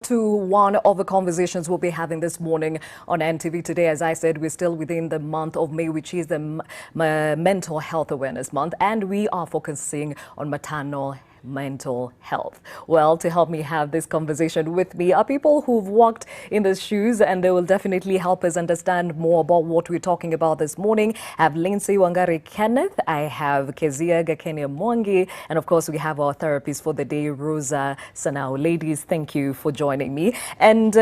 to one of the conversations we'll be having this morning on NTV Today. As I said, we're still within the month of May, which is the Mental Health Awareness Month, and we are focusing on maternal mental health. Well, to help me have this conversation with me are people who've walked in the shoes, and they will definitely help us understand more about what we're talking about this morning. I have Lindsay Wangari Kenneth, I have Kezia Gakenya Mwangi, and of course we have our therapist for the day, Rosa Sanao. Ladies, thank you for joining me. And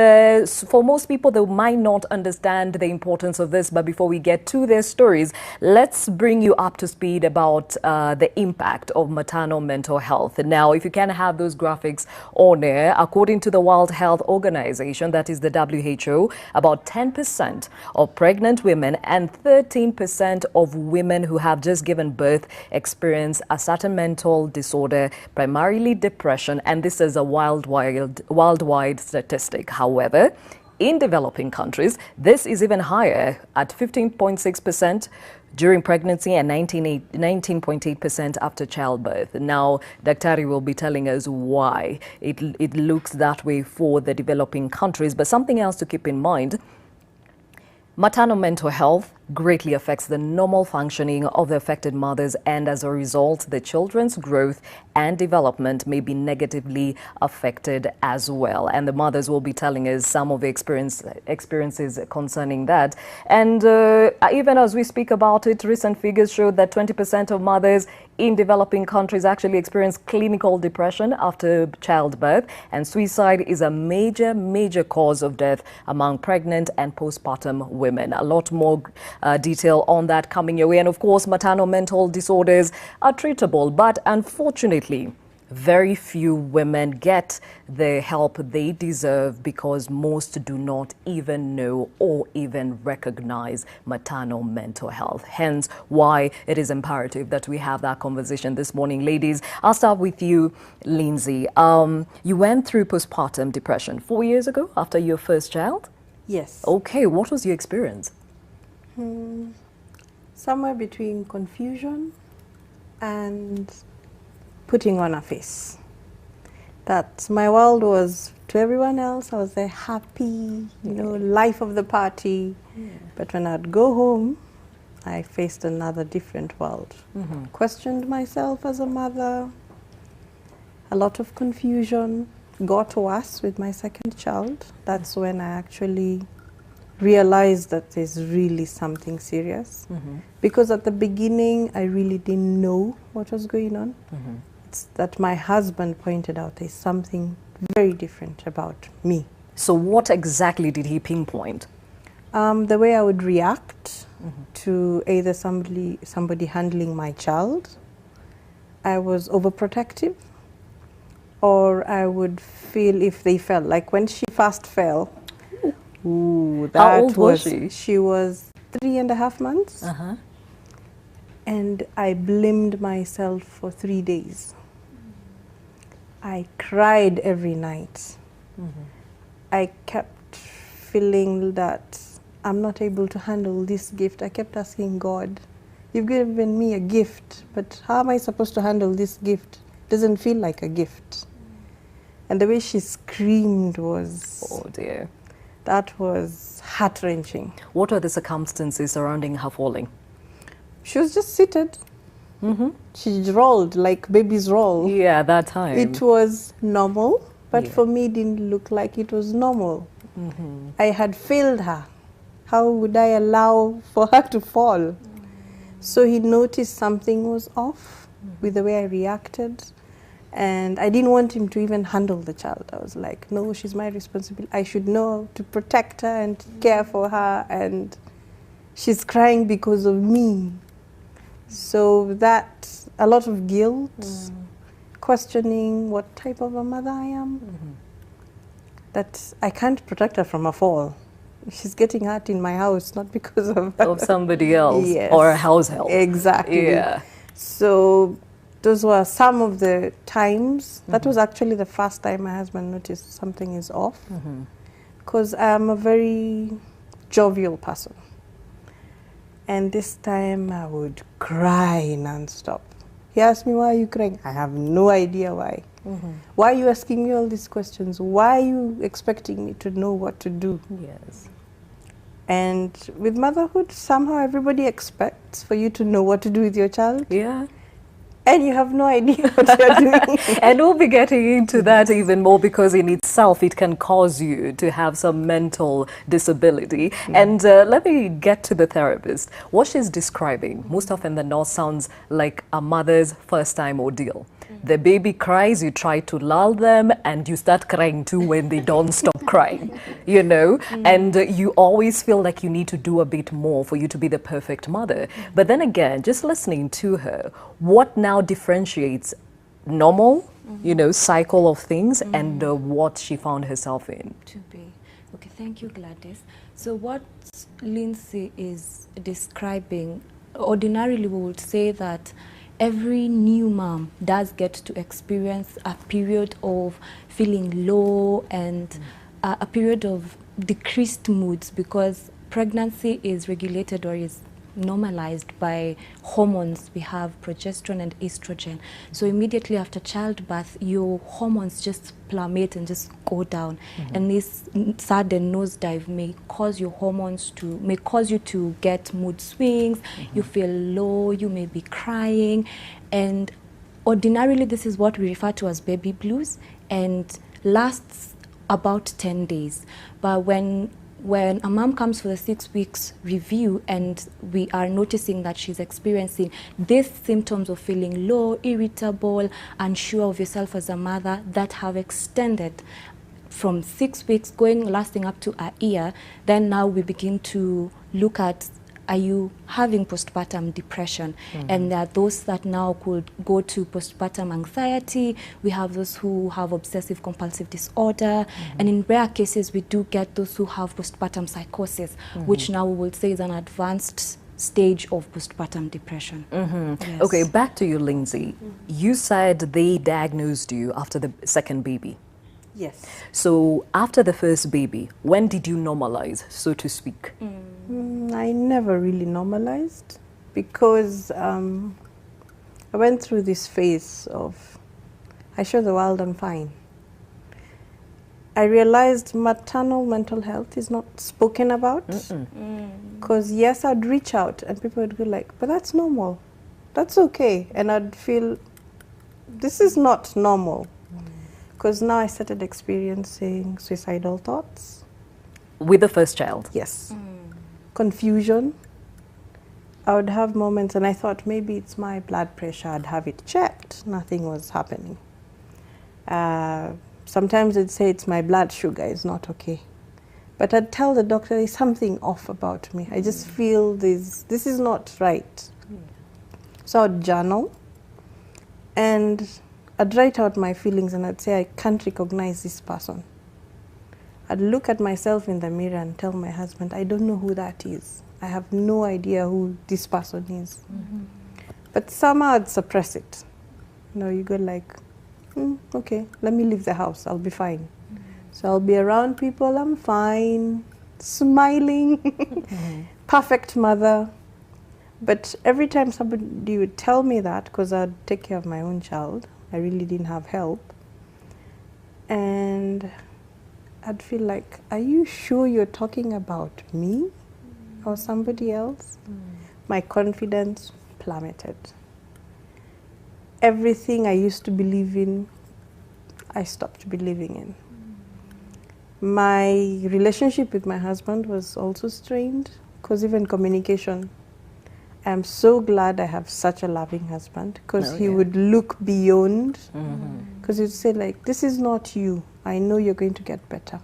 for most people, they might not understand the importance of this, but before we get to their stories, let's bring you up to speed about the impact of maternal mental health. Now, if you can have those graphics on air, according to the World Health Organization, that is the WHO, about 10% of pregnant women and 13% of women who have just given birth experience a certain mental disorder, primarily depression, and this is a worldwide statistic. However, in developing countries, this is even higher at 15.6% during pregnancy and 19.8% after childbirth. Now, Daktari will be telling us why it looks that way for the developing countries. But something else to keep in mind, maternal mental health greatly affects the normal functioning of the affected mothers, and as a result, the children's growth and development may be negatively affected as well. And the mothers will be telling us some of the experiences concerning that. And even as we speak about it, recent figures show that 20% of mothers in developing countries actually experience clinical depression after childbirth, and suicide is a major cause of death among pregnant and postpartum women. A lot more detail on that coming your way. And of course, maternal mental disorders are treatable, but unfortunately, very few women get the help they deserve because most do not even know or even recognize maternal mental health. Hence why it is imperative that we have that conversation this morning. Ladies, I'll start with you, Lindsay. You went through postpartum depression 4 years ago after your first child? Yes. Okay, what was your experience? Somewhere between confusion and putting on a face. That my world was, to everyone else, I was the happy, life of the party. Yeah. But when I'd go home, I faced another different world. Questioned myself as a mother, a lot of confusion, got worse with my second child. That's when I actually realized that there's really something serious. Because at the beginning, I really didn't know what was going on. It's that my husband pointed out there's something very different about me. So what exactly did he pinpoint? The way I would react to either somebody handling my child. I was overprotective, or I would feel if they fell. Like when she first fell, how old was she? She was 3.5 months. And I blamed myself for 3 days. I cried every night. I kept feeling that I'm not able to handle this gift. I kept asking God, you've given me a gift, but how am I supposed to handle this gift? It doesn't feel like a gift. And the way she screamed was... Oh dear. That was heart-wrenching. What are the circumstances surrounding her falling? She was just seated. She rolled like babies roll. Yeah, that time. It was normal, but for me, it didn't look like it was normal. I had failed her. How would I allow for her to fall? So he noticed something was off with the way I reacted. And I didn't want him to even handle the child. I was like, no, she's my responsibility. I should know to protect her and care for her. And she's crying because of me. So that, a lot of guilt, questioning what type of a mother I am. That I can't protect her from a fall. She's getting hurt in my house, not because of somebody else. Yes. Or a house help. Exactly. Yeah. So those were some of the times. That was actually the first time my husband noticed something is off. Because I'm a very jovial person. And this time I would cry non-stop. He asked me, why are you crying? I have no idea why. Why are you asking me all these questions? Why are you expecting me to know what to do? Yes. And with motherhood, somehow everybody expects for you to know what to do with your child. Yeah. And you have no idea what you're doing. And we'll be getting into that even more, because in itself it can cause you to have some mental disability. And let me get to the therapist. What she's describing most often than not sounds like a mother's first time ordeal. The baby cries, you try to lull them, and you start crying too when they don't stop crying, you know? And you always feel like you need to do a bit more for you to be the perfect mother. But then again, just listening to her, what now differentiates normal, you know, cycle of things and what she found herself in? To be. Okay, thank you, Gladys. So what Lindsay is describing, ordinarily we would say that every new mom does get to experience a period of feeling low and a period of decreased moods, because pregnancy is regulated or is normalized by hormones. We have progesterone and estrogen. So immediately after childbirth, your hormones just plummet and just go down. And this sudden nosedive may cause your hormones to, may cause you to get mood swings, you feel low, you may be crying. And ordinarily, this is what we refer to as baby blues, and lasts about 10 days. But when a mom comes for the 6 weeks review and we are noticing that she's experiencing these symptoms of feeling low, irritable, unsure of yourself as a mother that have extended from 6 weeks lasting up to a year, then now we begin to look at, are you having postpartum depression? And there are those that now could go to postpartum anxiety. We have those who have obsessive compulsive disorder. And in rare cases, we do get those who have postpartum psychosis, which now we will say is an advanced stage of postpartum depression. Yes. Okay, back to you, Lindsay. You said they diagnosed you after the second baby. Yes. So after the first baby, when did you normalize, so to speak? I never really normalized, because I went through this phase of, I show the world I'm fine. I realized maternal mental health is not spoken about, because yes, I'd reach out and people would go like, but that's normal, that's okay. And I'd feel, this is not normal. Because now I started experiencing suicidal thoughts. With the first child? Yes. Confusion. I would have moments and I thought maybe it's my blood pressure, I'd have it checked. Nothing was happening. Sometimes they'd say it's my blood sugar, it's not okay. But I'd tell the doctor there's something off about me. I just feel this is not right. So I'd journal and I'd write out my feelings and I'd say I can't recognize this person. I'd look at myself in the mirror and tell my husband, I don't know who that is. I have no idea who this person is. But somehow I'd suppress it. You know, you go like, okay, let me leave the house, I'll be fine. So I'll be around people, I'm fine, smiling, perfect mother. But every time somebody would tell me that, because I'd take care of my own child, I really didn't have help. And I'd feel like, are you sure you're talking about me or somebody else? My confidence plummeted. Everything I used to believe in, I stopped believing in. My relationship with my husband was also strained, because even communication, I'm so glad I have such a loving husband, because he would look beyond, because he'd say like, this is not you. I know you're going to get better.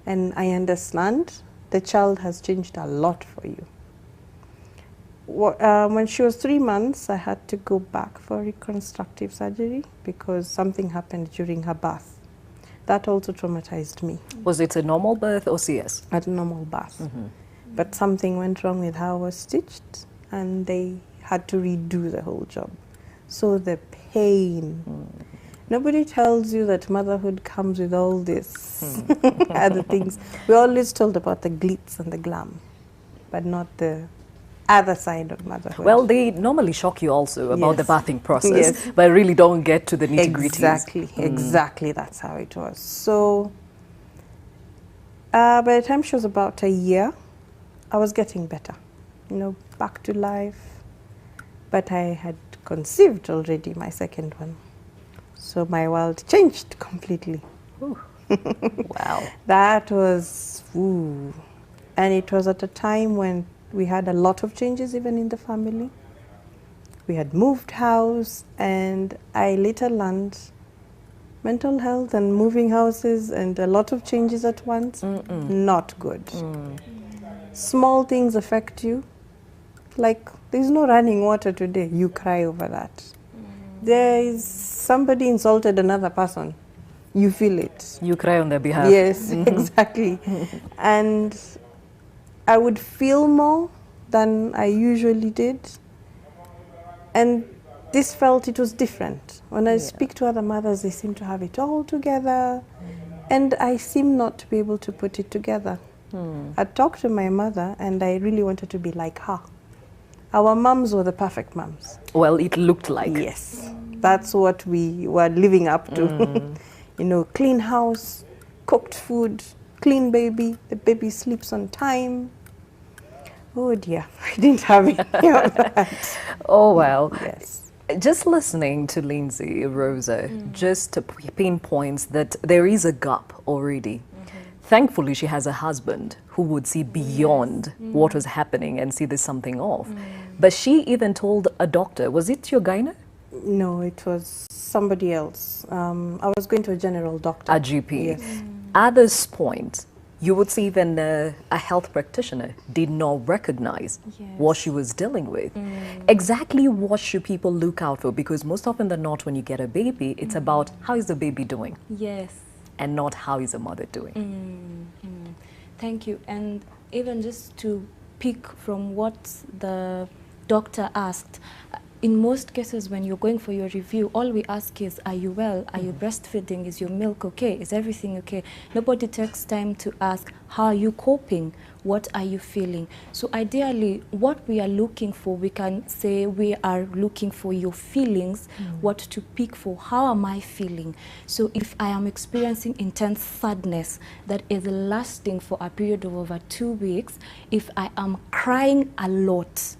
And I understand the child has changed a lot for you. When she was 3 months, I had to go back for reconstructive surgery because something happened during her birth. That also traumatized me. Was it a normal birth or CS? At a normal birth. But something went wrong with how I was stitched, and they had to redo the whole job. So the pain. Nobody tells you that motherhood comes with all this other things. We're always told about the glitz and the glam, but not the other side of motherhood. Well, they normally shock you also about the Yes. birthing process, Yes. but really don't get to the nitty-gritties. Exactly, that's how it was. So by the time she was about a year, I was getting better, you know, back to life. But I had conceived already my second one. So my world changed completely. Wow. That was, ooh. And it was at a time when we had a lot of changes even in the family. We had moved house, and I later learned mental health and moving houses and a lot of changes at once, not good. Small things affect you. Like, there's no running water today, you cry over that. There is somebody insulted another person, you feel it. You cry on their behalf. Yes, exactly. And I would feel more than I usually did. And this felt it was different. When I speak to other mothers, they seem to have it all together. And I seem not to be able to put it together. I talked to my mother, and I really wanted to be like her. Our mums were the perfect mums. Well, it looked like. Yes, that's what we were living up to. You know, clean house, cooked food, clean baby, the baby sleeps on time. Oh dear, I didn't have any of that. Oh, well. Yes. Just listening to Lindsay, Rosa, just pinpoints that there is a gap already. Thankfully, she has a husband who would see beyond what was happening and see there's something off. But she even told a doctor, was it your gynae? No, it was somebody else. I was going to a general doctor. A GP. Yes. At this point, you would see even a health practitioner did not recognize what she was dealing with. Exactly what should people look out for? Because most often than not, when you get a baby, it's about how is the baby doing? Yes. And not how is the mother doing. Thank you. And even just to pick from what the doctor asked, in most cases when you're going for your review, all we ask is, are you well? Are you breastfeeding? Is your milk okay? Is everything okay? Nobody takes time to ask, how are you coping? What are you feeling? So ideally, what we are looking for, we can say we are looking for your feelings, what to pick for, how am I feeling? So if I am experiencing intense sadness that is lasting for a period of over 2 weeks, if I am crying a lot,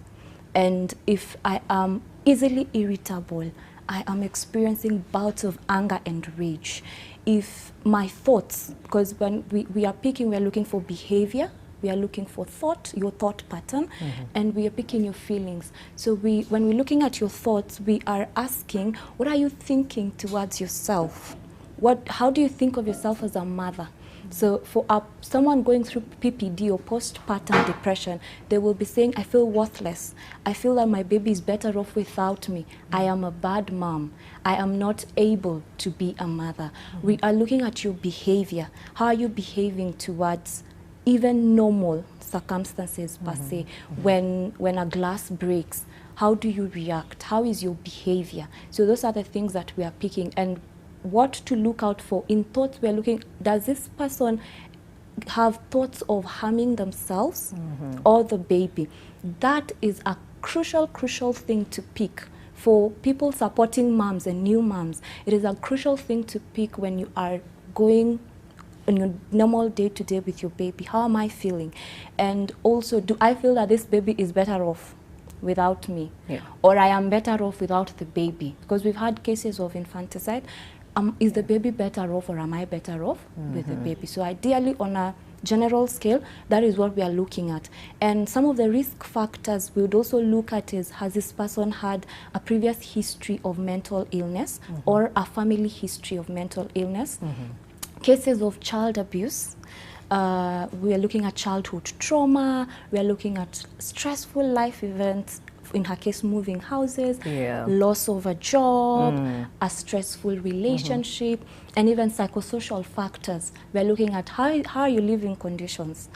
and if I am easily irritable, I am experiencing bouts of anger and rage. If my thoughts, because when we are picking, we are looking for behavior, we are looking for thought, your thought pattern, and we are picking your feelings. So when we're looking at your thoughts, we are asking, what are you thinking towards yourself? How do you think of yourself as a mother? So for someone going through PPD or postpartum depression, they will be saying, I feel worthless. I feel that my baby is better off without me. I am a bad mom. I am not able to be a mother. We are looking at your behavior. How are you behaving towards even normal circumstances per se? When a glass breaks, how do you react? How is your behavior? So those are the things that we are picking. And what to look out for in thoughts, we are looking, does this person have thoughts of harming themselves or the baby? That is a crucial thing to pick for people supporting moms and new moms. It is a crucial thing to pick when you are going on your normal day-to-day with your baby. How am I feeling? And also, do I feel that this baby is better off without me? Or I am better off without the baby? Because we've had cases of infanticide. Is the baby better off, or am I better off with the baby? So ideally, on a general scale, that is what we are looking at. And some of the risk factors we would also look at is, has this person had a previous history of mental illness or a family history of mental illness? Cases of child abuse. We are looking at childhood trauma. We are looking at stressful life events, in her case, moving houses, loss of a job, a stressful relationship, and even psychosocial factors. We're looking at how are your living conditions.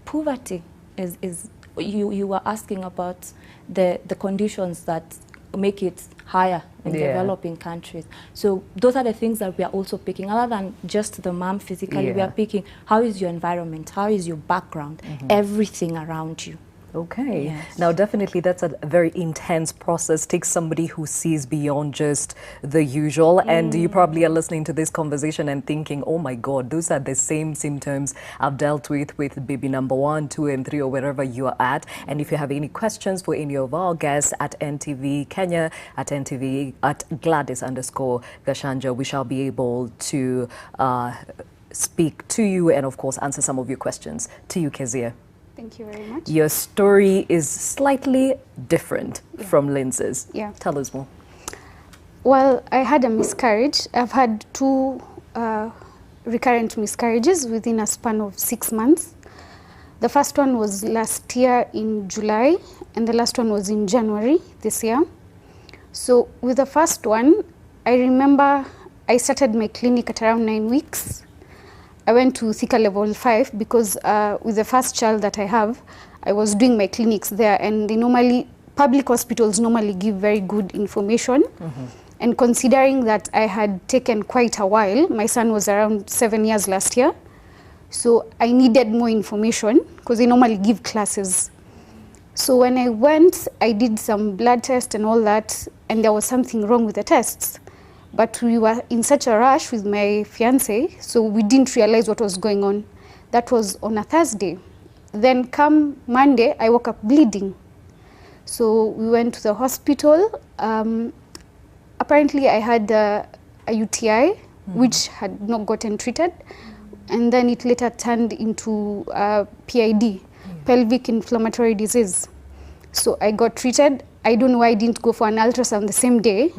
Poverty is you were asking about the conditions that make it higher in developing countries. So those are the things that we are also picking. Other than just the mom physically, we are picking, how is your environment, how is your background, everything around you. Okay. Yes. Now, definitely, that's a very intense process. Takes somebody who sees beyond just the usual. And you probably are listening to this conversation and thinking, oh my God, those are the same symptoms I've dealt with baby number 1, 2, and 3, or wherever you are at. And if you have any questions for any of our guests at NTV Kenya, at NTV, at Gladys_Gashanja, we shall be able to speak to you and, of course, answer some of your questions. To you, Kezia. Thank you very much. Your story is slightly different from Lindsay's. Yeah. Tell us more. Well, I had a miscarriage. I've had 2 recurrent miscarriages within a span of 6 months. The first one was last year in July, and the last one was in January this year. So with the first one, I remember I started my clinic at around 9 weeks. I went to Thika level 5 because with the first child that I have, I was doing my clinics there, and public hospitals normally give very good information. And considering that I had taken quite a while, my son was around 7 years last year, so I needed more information because they normally give classes. So when I went, I did some blood tests and all that, and there was something wrong with the tests. But we were in such a rush with my fiance, so we didn't realize what was going on. That was on a Thursday. Then come Monday, I woke up bleeding. So we went to the hospital. Apparently I had a UTI, which had not gotten treated. And then it later turned into PID, pelvic inflammatory disease. So I got treated. I don't know why I didn't go for an ultrasound the same day.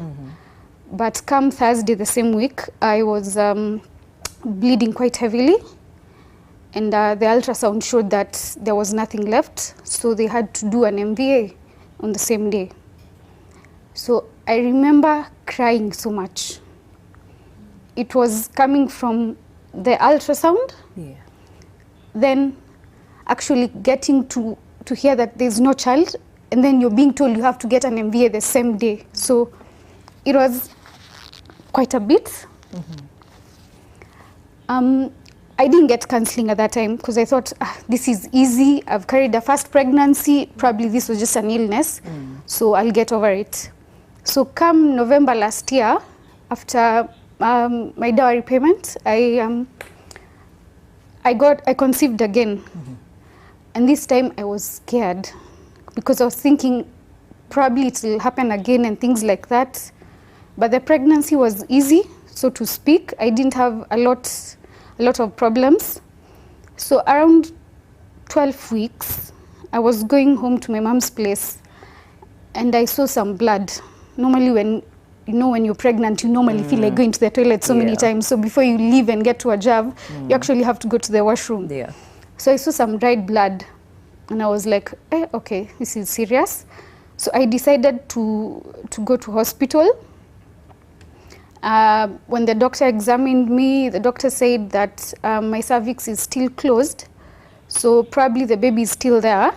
But come Thursday the same week, I was bleeding quite heavily, and the ultrasound showed that there was nothing left, so they had to do an MVA on the same day. So I remember crying so much. It was coming from the ultrasound, then actually getting to hear that there's no child, and then you're being told you have to get an MVA the same day. So it was quite a bit. I didn't get counseling at that time because I thought, this is easy. I've carried a first pregnancy. Probably this was just an illness, so I'll get over it. So come November last year, after my dowry payment, I conceived again. And this time I was scared because I was thinking probably it will happen again and things like that. But the pregnancy was easy, so to speak. I didn't have a lot of problems. So around 12 weeks, I was going home to my mom's place, and I saw some blood. Normally when you're pregnant, you normally feel like going to the toilet so many times. So before you leave and get to a job, you actually have to go to the washroom. So I saw some dried blood, and I was like, okay, this is serious. So I decided to go to hospital. When the doctor examined me, the doctor said that my cervix is still closed, so probably the baby is still there,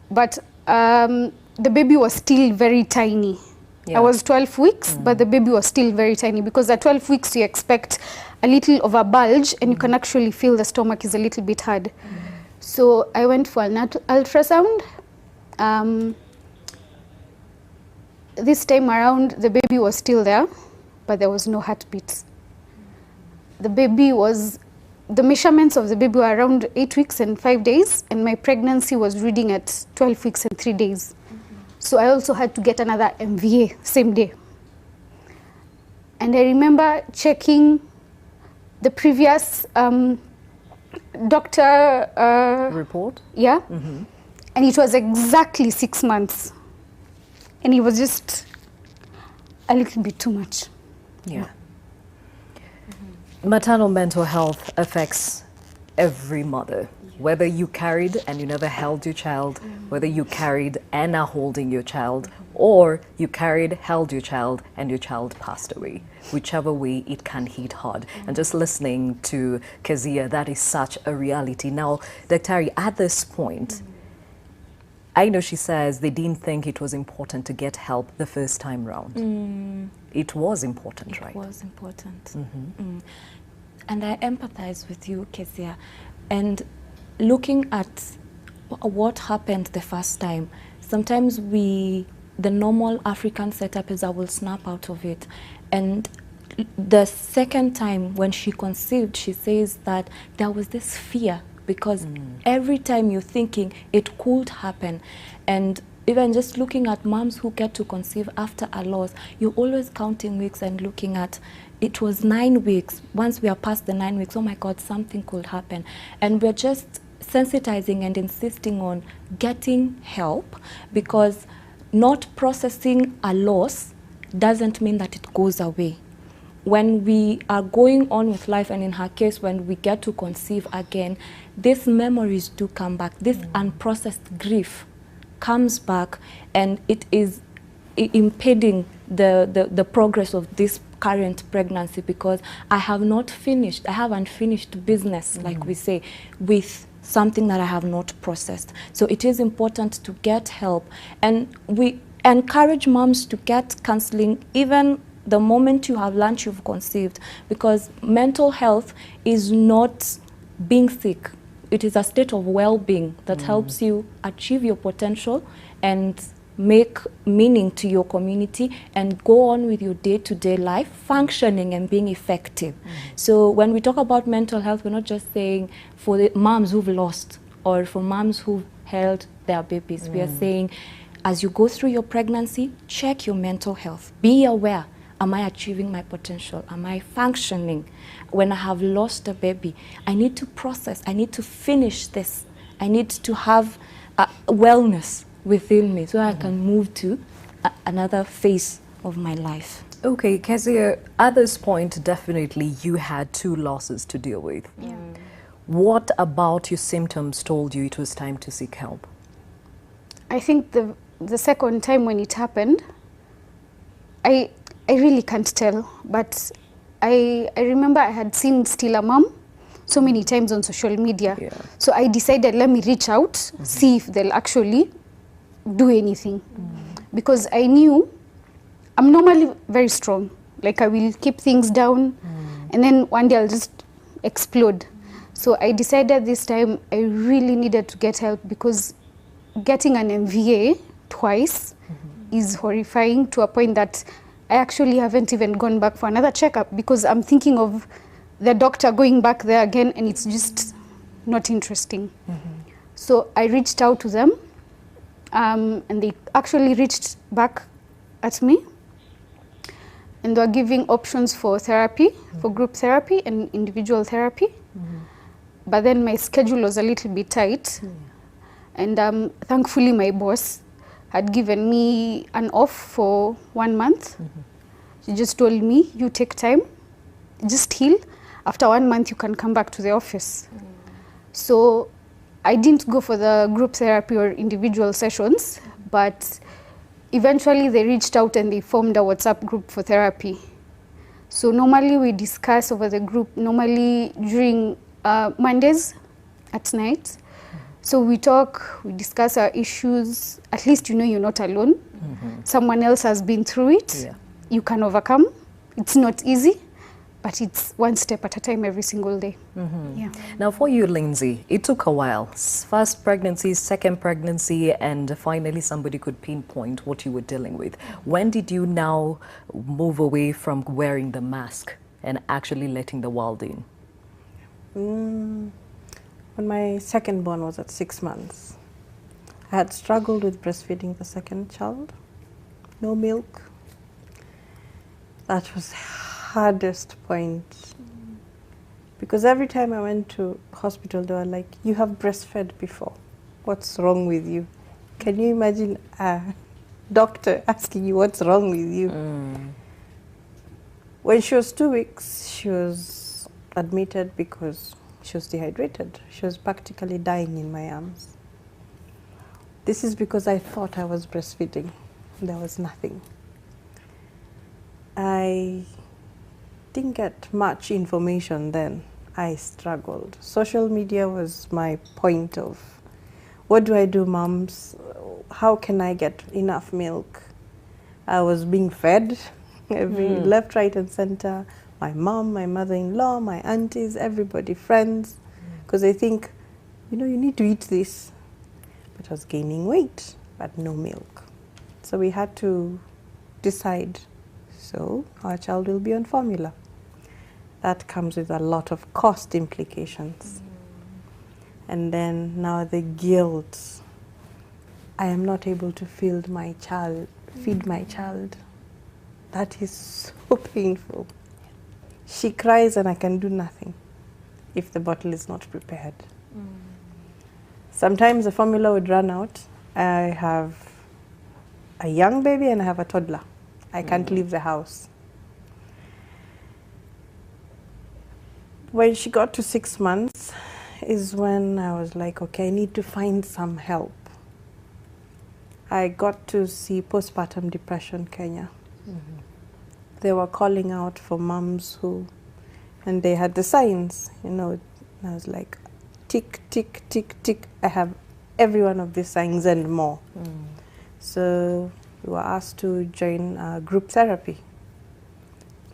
but the baby was still very tiny. I was 12 weeks, but the baby was still very tiny, because at 12 weeks you expect a little of a bulge, and you can actually feel the stomach is a little bit hard. So I went for an ultrasound. This time around, the baby was still there, but there was no heartbeat. The measurements of the baby were around 8 weeks and 5 days, and my pregnancy was reading at 12 weeks and 3 days. So I also had to get another MVA same day. And I remember checking the previous doctor report. And it was exactly 6 months, and it was just a little bit too much. Maternal mental health affects every mother, whether you carried and you never held your child, whether you carried and are holding your child, or you carried, held your child, and your child passed away. Whichever way, it can hit hard. And just listening to Kezia, that is such a reality. Now, Dr. at this point, I know she says they didn't think it was important to get help the first time round. It was important, right? It was important. And I empathize with you, Kezia. And looking at what happened the first time. Sometimes the normal African setup is I will snap out of it. And the second time when she conceived, she says that there was this fear because every time you're thinking it could happen. And even just looking at moms who get to conceive after a loss, you're always counting weeks and looking at, it was 9 weeks. Once we are past the 9 weeks, oh my God, something could happen. And we're just sensitizing and insisting on getting help, because not processing a loss doesn't mean that it goes away. When we are going on with life, and in her case, when we get to conceive again, these memories do come back. This unprocessed grief comes back, and it is impeding the progress of this current pregnancy, because I haven't finished business, like we say, with something that I have not processed. So it is important to get help, and we encourage moms to get counseling even the moment you have learned you've conceived, because mental health is not being sick. It is a state of well-being that helps you achieve your potential and make meaning to your community and go on with your day-to-day life, functioning and being effective. So when we talk about mental health, we're not just saying for the moms who've lost or for moms who've held their babies. We are saying, as you go through your pregnancy, check your mental health. Be aware. Am I achieving my potential? Am I functioning? When I have lost a baby, I need to process. I need to finish this. I need to have wellness within me so I can move to another phase of my life. Okay, Kezia, at this point, definitely you had 2 losses to deal with. Yeah. What about your symptoms told you it was time to seek help? I think the second time when it happened, I really can't tell, but I remember I had seen Still a Mom so many times on social media. Yeah. So I decided, let me reach out, see if they'll actually do anything. Because I knew I'm normally very strong. Like, I will keep things down and then one day I'll just explode. So I decided this time I really needed to get help, because getting an MVA twice is horrifying, to a point that I actually haven't even gone back for another checkup, because I'm thinking of the doctor going back there again, and it's just not interesting. So I reached out to them, and they actually reached back at me, and they were giving options for therapy, for group therapy and individual therapy. But then my schedule was a little bit tight, and thankfully my boss had given me an off for 1 month. She just told me, you take time, just heal. After 1 month, you can come back to the office. So I didn't go for the group therapy or individual sessions, but eventually they reached out and they formed a WhatsApp group for therapy. So normally we discuss over the group, normally during Mondays at night. So we talk, we discuss our issues. At least you know you're not alone. Someone else has been through it. Yeah. You can overcome. It's not easy, but it's one step at a time every single day. Yeah. Now for you, Lindsay, it took a while. First pregnancy, second pregnancy, and finally somebody could pinpoint what you were dealing with. When did you now move away from wearing the mask and actually letting the world in? When my second born was at 6 months, I had struggled with breastfeeding the second child. No milk. That was the hardest point. Because every time I went to hospital, they were like, you have breastfed before. What's wrong with you? Can you imagine a doctor asking you what's wrong with you? When she was 2 weeks, she was admitted because she was dehydrated. She was practically dying in my arms. This is because I thought I was breastfeeding. There was nothing. I didn't get much information then. I struggled. Social media was my point of, what do I do, moms? How can I get enough milk? I was being fed every left, right, and center. My mom, my mother-in-law, my aunties, everybody, friends. Because I think, you know, you need to eat this. but I was gaining weight, but no milk. So we had to decide, so our child will be on formula. That comes with a lot of cost implications. And then now the guilt. I am not able to feed my child. That is so painful. She cries and I can do nothing if the bottle is not prepared. Sometimes the formula would run out. I have a young baby and I have a toddler. I can't leave the house. When she got to 6 months is when I was like, okay, I need to find some help. I got to see Postpartum Depression Kenya. They were calling out for moms who, and they had the signs, you know, and I was like, tick, tick, tick, tick. I have every one of these signs and more. So we were asked to join group therapy.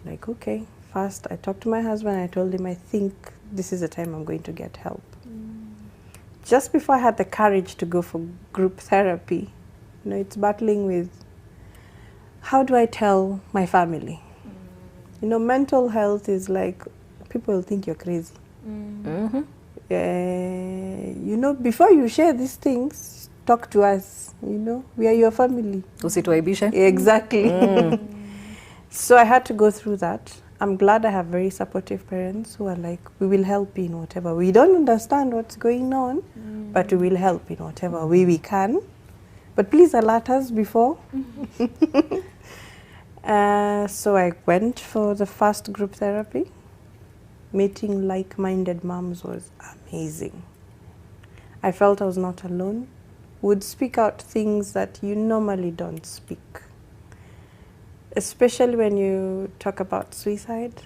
Like, okay. First, I talked to my husband. I told him, I think this is the time I'm going to get help. Just before I had the courage to go for group therapy, you know, it's battling with, how do I tell my family? You know, mental health is like, people will think you're crazy. You know, before you share these things, talk to us. You know, we are your family. Exactly. So I had to go through that. I'm glad I have very supportive parents who are like, we will help in whatever. We don't understand what's going on, but we will help in whatever way we can. But please alert us before. So I went for the first group therapy. Meeting like-minded moms was amazing. I felt I was not alone. Would speak out things that you normally don't speak. Especially when you talk about suicide,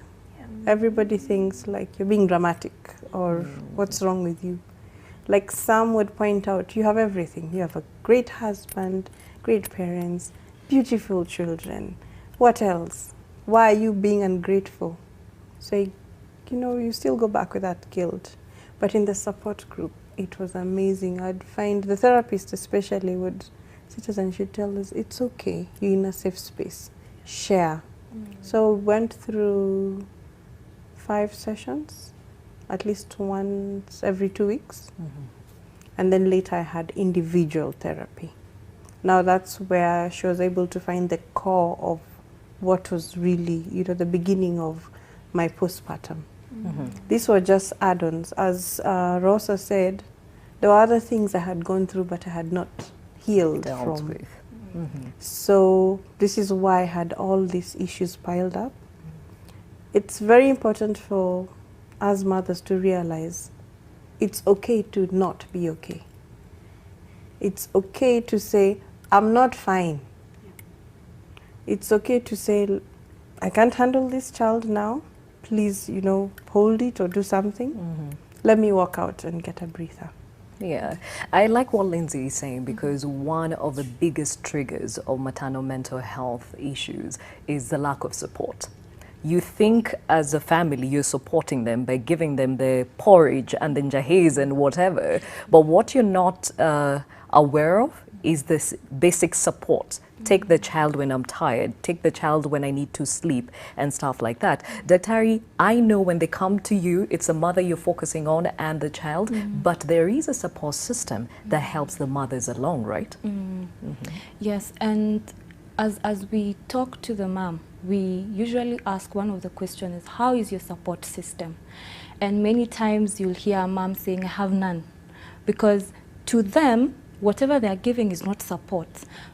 everybody thinks like you're being dramatic or what's wrong with you. Like some would point out, you have everything. You have a great husband, great parents, beautiful children. What else? Why are you being ungrateful? So, you know, you still go back with that guilt. But in the support group, it was amazing. I'd find the therapist especially would sit us and she'd tell us, it's okay, you're in a safe space. Share. So went through 5 sessions, at least once every 2 weeks. And then later I had individual therapy. Now that's where she was able to find the core of what was really, you know, the beginning of my postpartum. These were just add-ons. As Rosa said, there were other things I had gone through but I had not healed from. So this is why I had all these issues piled up. It's very important for us mothers to realize it's okay to not be okay. It's okay to say, I'm not fine. It's okay to say, I can't handle this child now. Please, you know, hold it or do something. Let me walk out and get a breather. Yeah, I like what Lindsay is saying because one of the biggest triggers of maternal mental health issues is the lack of support. You think as a family you're supporting them by giving them the porridge and the njahiz and whatever, but what you're not aware of is this basic support. Take the child when I'm tired, take the child when I need to sleep and stuff like that. Daktari, I know when they come to you, it's the mother you're focusing on and the child, but there is a support system that helps the mothers along, right? Yes, and as we talk to the mom, we usually ask one of the questions is, how is your support system? And many times you'll hear a mom saying, I have none. Because to them, whatever they're giving is not support.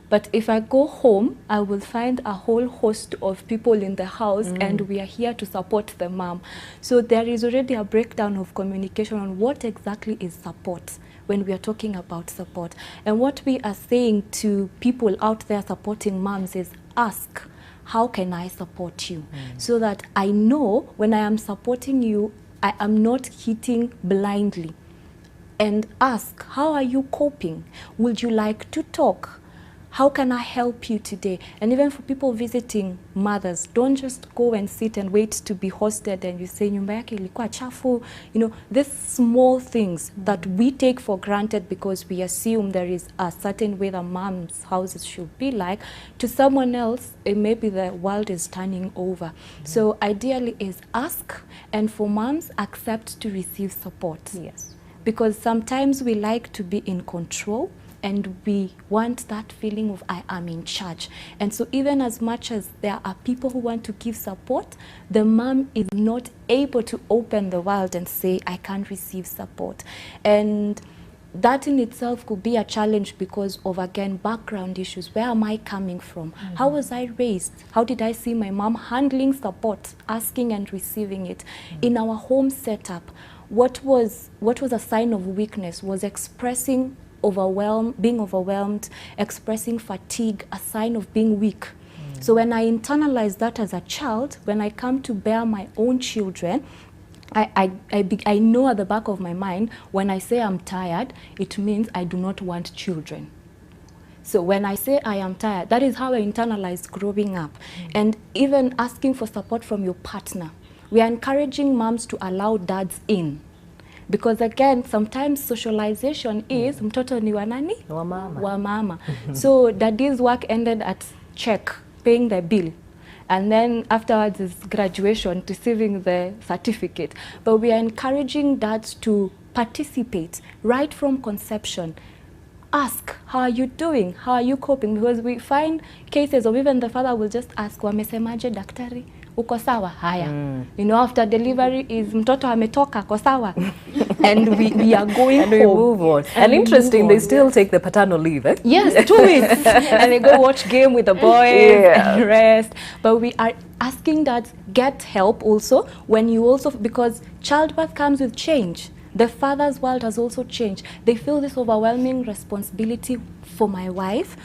But if I go home, I will find a whole host of people in the house and we are here to support the mom. So there is already a breakdown of communication on what exactly is support when we are talking about support. And what we are saying to people out there supporting moms is ask, how can I support you? So that I know when I am supporting you, I am not hitting blindly. And ask, how are you coping? Would you like to talk? how can I help you today? And even for people visiting mothers, don't just go and sit and wait to be hosted and you say, nyumba yake ilikuwa chafu. You know, these small things that we take for granted because we assume there is a certain way the mom's houses should be like. To someone else, maybe the world is turning over. So ideally is ask, and for moms, accept to receive support. Yes. Because sometimes we like to be in control, and we want that feeling of I am in charge. And so even as much as there are people who want to give support, the mom is not able to open the world and say, I can't receive support. And that in itself could be a challenge because of, again, background issues. Where am I coming from? How was I raised? How did I see my mom handling support, asking and receiving it? In our home setup, what was a sign of weakness was expressing being overwhelmed, expressing fatigue, a sign of being weak. So when I internalize that as a child, when I come to bear my own children, I know at the back of my mind, when I say I'm tired, it means I do not want children. So when I say I am tired, that is how I internalized growing up. And even asking for support from your partner. We are encouraging moms to allow dads in. Because again, sometimes socialization is mtoto ni wa nani? Wa mama. Wa mama. So daddy's work ended at check, paying the bill. And then afterwards is graduation, receiving the certificate. But we are encouraging dads to participate right from conception. Ask, how are you doing? How are you coping? Because we find cases of even the father will just ask, wamesemaje daktari? Uko sawa? Haya. You know, after delivery is mtoto ametoka, ko sawa? And we are going and we move on. And interesting, they still take the paternal leave, eh? Yes, 2 weeks. And they go watch game with the boys and rest. But we are asking that get help also when you also, because childbirth comes with change. The father's world has also changed. They feel this overwhelming responsibility for my wife,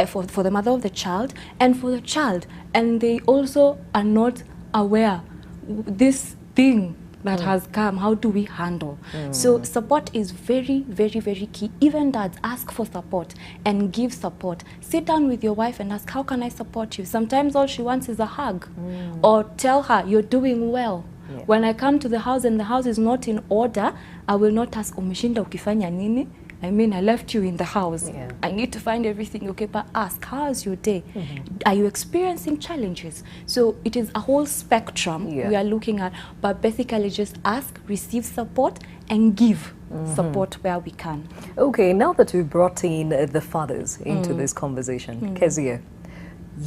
for the mother of the child, and for the child. And they also are not aware this thing that has come, how do we handle? So support is very, very, very key. Even dads, ask for support and give support. Sit down with your wife and ask, how can I support you? Sometimes all she wants is a hug. Or tell her, you're doing well. When I come to the house and the house is not in order, I will not ask, umeshinda ukifanya nini? I mean, I left you in the house. I need to find everything okay, but ask, how's your day? Are you experiencing challenges? So it is a whole spectrum we are looking at, but basically just ask, receive support, and give support where we can. Okay, now that we've brought in the fathers into this conversation, Kezia,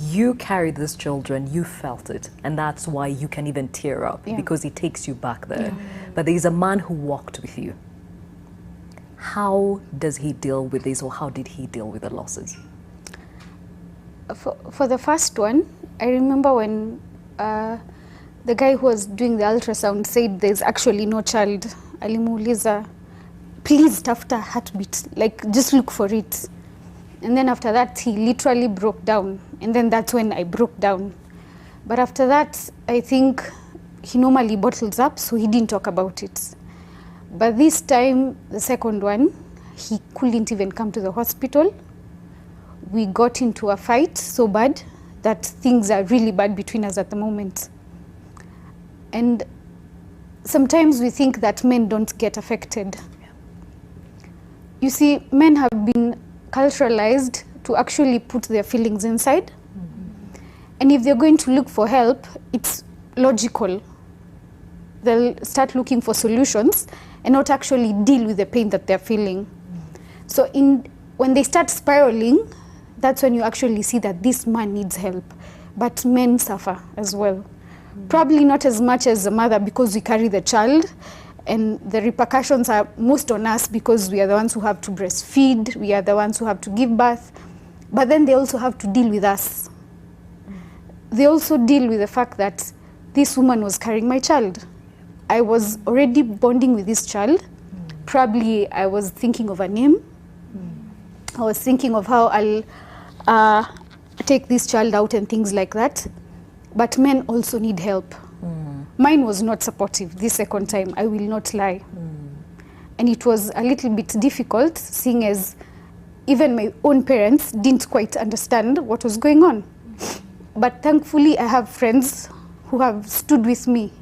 you carried these children, you felt it, and that's why you can even tear up, because it takes you back there. But there's a man who walked with you. How does he deal with this, or how did he deal with the losses? For the first one, I remember when the guy who was doing the ultrasound said there's actually no child. Alimuuliza, please tafuta heartbeat, like just look for it. And then after that, he literally broke down. And then that's when I broke down. But after that, I think he normally bottles up, so he didn't talk about it. But this time, the second one, he couldn't even come to the hospital. We got into a fight so bad that things are really bad between us at the moment. And sometimes we think that men don't get affected. You see, men have been culturalized to actually put their feelings inside. And if they're going to look for help, it's logical. They'll start looking for solutions and not actually deal with the pain that they're feeling. So when they start spiraling, that's when you actually see that this man needs help. But men suffer as well. Probably not as much as the mother, because we carry the child, and the repercussions are most on us because we are the ones who have to breastfeed, we are the ones who have to give birth. But then they also have to deal with us. They also deal with the fact that this woman was carrying my child. I was already bonding with this child. Probably I was thinking of a name. I was thinking of how I'll take this child out and things like that. But men also need help. Mine was not supportive this second time, I will not lie. And it was a little bit difficult, seeing as even my own parents didn't quite understand what was going on. But thankfully, I have friends who have stood with me.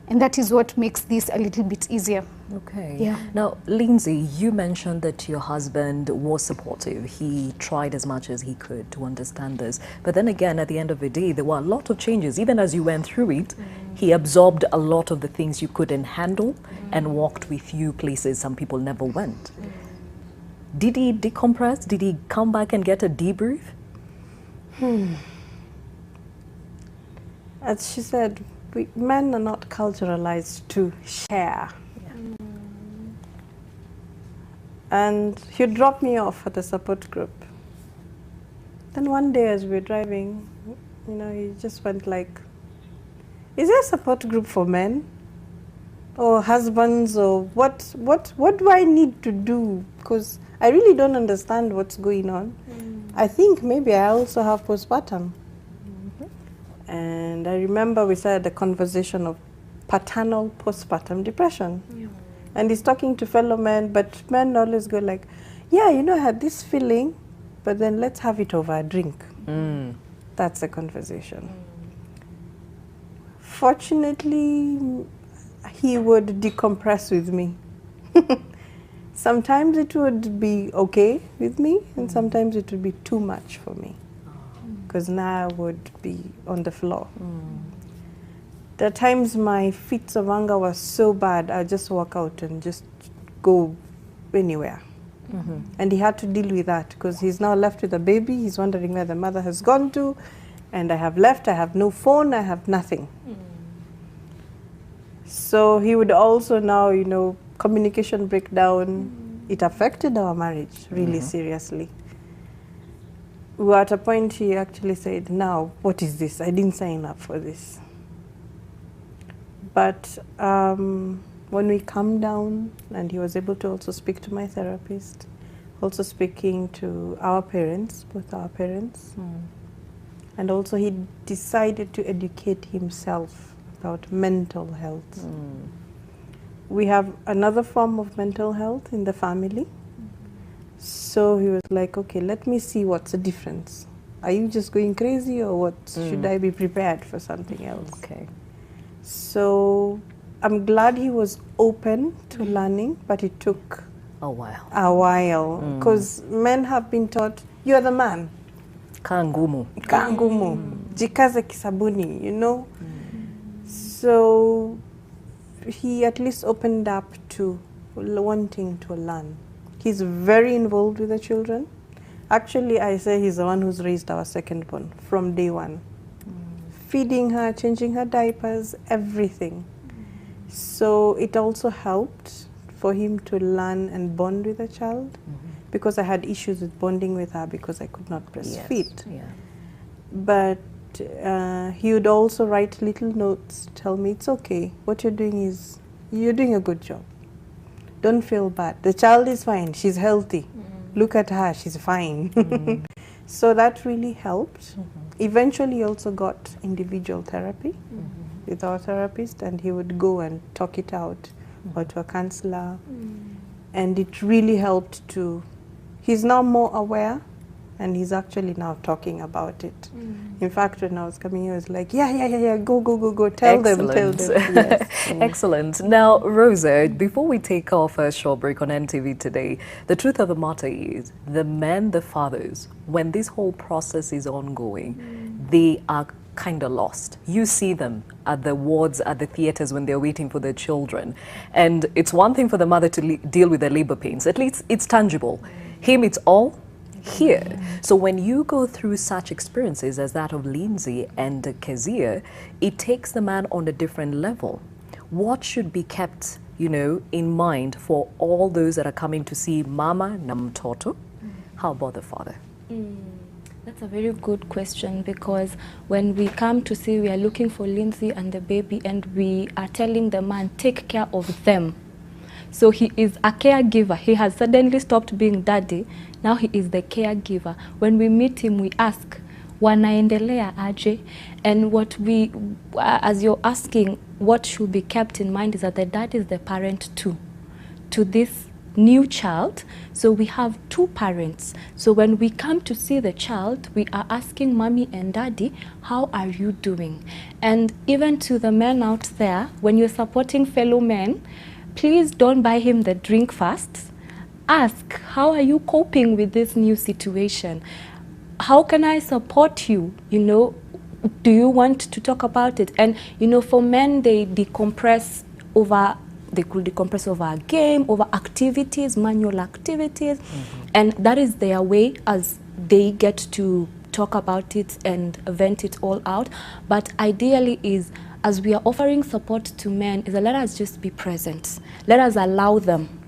And that is what makes this a little bit easier. Okay. Yeah. Now, Lindsay, you mentioned that your husband was supportive. He tried as much as he could to understand this. But then again, at the end of the day, there were a lot of changes. Even as you went through it, he absorbed a lot of the things you couldn't handle and walked with you places some people never went. Did he decompress? Did he come back and get a debrief? As she said, men are not culturalized to share. And he dropped me off at a support group. Then one day as we were driving, he just went like, is there a support group for men? Or husbands, or what do I need to do? Because I really don't understand what's going on. I think maybe I also have postpartum. And I remember we started a conversation of paternal postpartum depression. And he's talking to fellow men, but men always go like, yeah, I had this feeling, but then let's have it over a drink. That's a conversation. Fortunately, he would decompress with me. Sometimes it would be okay with me, and sometimes it would be too much for me. Because now I would be on the floor. There are times my fits of anger were so bad, I just walk out and just go anywhere. And he had to deal with that because he's now left with a baby. He's wondering where the mother has gone to. And I have left, I have no phone, I have nothing. So he would also now, communication breakdown. It affected our marriage really seriously. We were at a point he actually said, now, what is this? I didn't sign up for this. But when we calmed down, and he was able to also speak to my therapist, also speaking to our parents, both our parents, and also he decided to educate himself about mental health. We have another form of mental health in the family. So he was like, okay, let me see what's the difference. Are you just going crazy, or what? Should I be prepared for something else? Okay. So I'm glad he was open to learning, but it took a while. Because men have been taught, you're the man. Kangumu. Jikaze kisabuni, So he at least opened up to wanting to learn. He's very involved with the children. Actually, I say he's the one who's raised our second born from day one. Feeding her, changing her diapers, everything. So it also helped for him to learn and bond with the child, because I had issues with bonding with her because I could not breastfeed. But he would also write little notes, tell me, it's okay, what you're doing is, you're doing a good job. Don't feel bad. The child is fine, she's healthy. Look at her, she's fine. So that really helped. Eventually he also got individual therapy with our therapist, and he would go and talk it out, or to a counselor. And it really helped to, he's now more aware, and he's actually now talking about it. In fact, when I was coming here, I was like, yeah, go, tell them. Yes. Excellent. Now, Rosa, before we take our first short break on NTV Today, the truth of the matter is, the men, the fathers, when this whole process is ongoing, they are kind of lost. You see them at the wards, at the theaters when they're waiting for their children. And it's one thing for the mother to deal with the labor pains. At least it's tangible. Him, it's all here. So when you go through such experiences as that of Lindsay and Kezia, it takes the man on a different level. What should be kept, in mind for all those that are coming to see Mama na Mtoto? How about the father? That's a very good question, because when we come to see, we are looking for Lindsay and the baby, and we are telling the man, take care of them. So he is a caregiver. He has suddenly stopped being daddy. Now he is the caregiver. When we meet him, we ask, wanaendelea aje? And what we, as you're asking, what should be kept in mind is that the dad is the parent too, to this new child, so we have two parents. So when we come to see the child, we are asking mommy and daddy, how are you doing? And even to the men out there, when you're supporting fellow men, please don't buy him the drink first. Ask, how are you coping with this new situation? How can I support you? You know, do you want to talk about it? And, you know, for men, they decompress over, they could decompress over a game, over activities, manual activities. And that is their way as they get to talk about it and vent it all out. But ideally is, as we are offering support to men, is that let us just be present. Let us allow them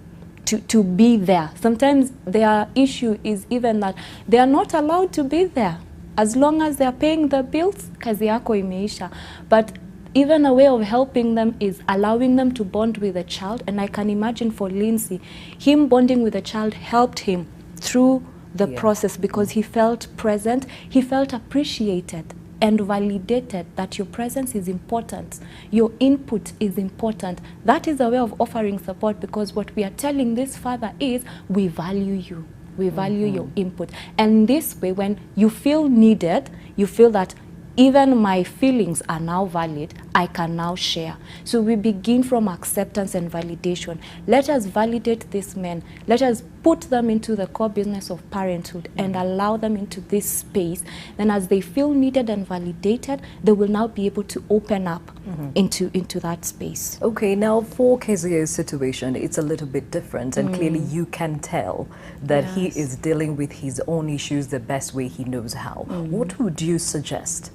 to be there. Sometimes their issue is even that they are not allowed to be there. As long as they are paying the bills, kazi yako imeisha. But even a way of helping them is allowing them to bond with the child. And I can imagine for Lindsay, him bonding with the child helped him through the process because he felt present, he felt appreciated and validated that your presence is important, your input is important. That is a way of offering support, because what we are telling this father is, we value you, we value your input. And this way, when you feel needed, you feel that even my feelings are now valid, I can now share. So we begin from acceptance and validation. Let us validate these men. Let us put them into the core business of parenthood and allow them into this space. Then as they feel needed and validated, they will now be able to open up into that space. Okay, now for Kezia's situation, it's a little bit different, and clearly you can tell that he is dealing with his own issues the best way he knows how. What would you suggest?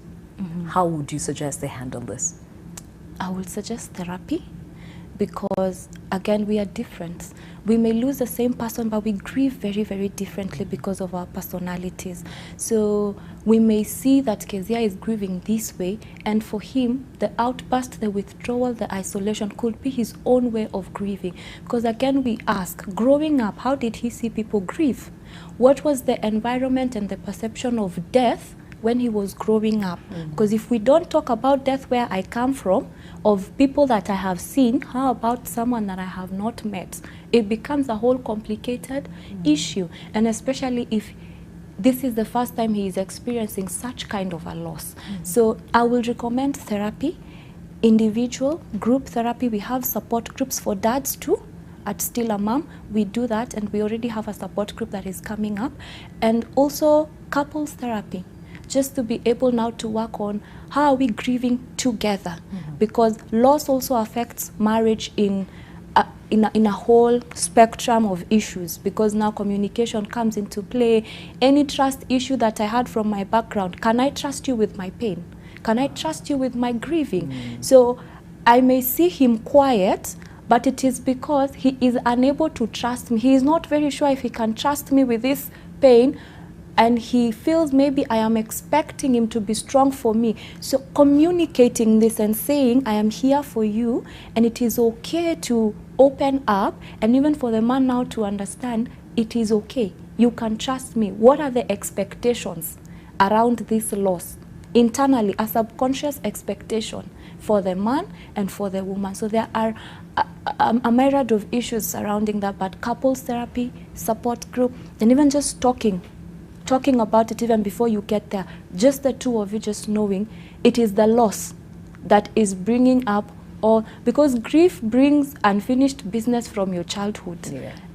How would you suggest they handle this? I would suggest therapy, because again, we are different. We may lose the same person, but we grieve very, very differently because of our personalities. So we may see that Kezia is grieving this way, and for him, the outburst, the withdrawal, the isolation could be his own way of grieving. Because again, we ask, growing up, how did he see people grieve? What was the environment and the perception of death when he was growing up? Because if we don't talk about death where I come from, of people that I have seen, how about someone that I have not met? It becomes a whole complicated issue, and especially if this is the first time he is experiencing such kind of a loss. So I will recommend therapy, individual, group therapy. We have support groups for dads too. At Still a Mom, we do that, and we already have a support group that is coming up, and also couples therapy, just to be able now to work on how are we grieving together, because loss also affects marriage in a whole spectrum of issues, because now communication comes into play. Any trust issue that I had from my background, can I trust you with my pain? Can I trust you with my grieving? So I may see him quiet, but it is because he is unable to trust me. He is not very sure if he can trust me with this pain, and he feels maybe I am expecting him to be strong for me. So communicating this and saying, I am here for you, and it is okay to open up, and even for the man now to understand, it is okay, you can trust me. What are the expectations around this loss? Internally, a subconscious expectation for the man and for the woman. So there are a myriad of issues surrounding that, but couples therapy, support group, and even just talking about it even before you get there, just the two of you just knowing it is the loss that is bringing up, or because grief brings unfinished business from your childhood,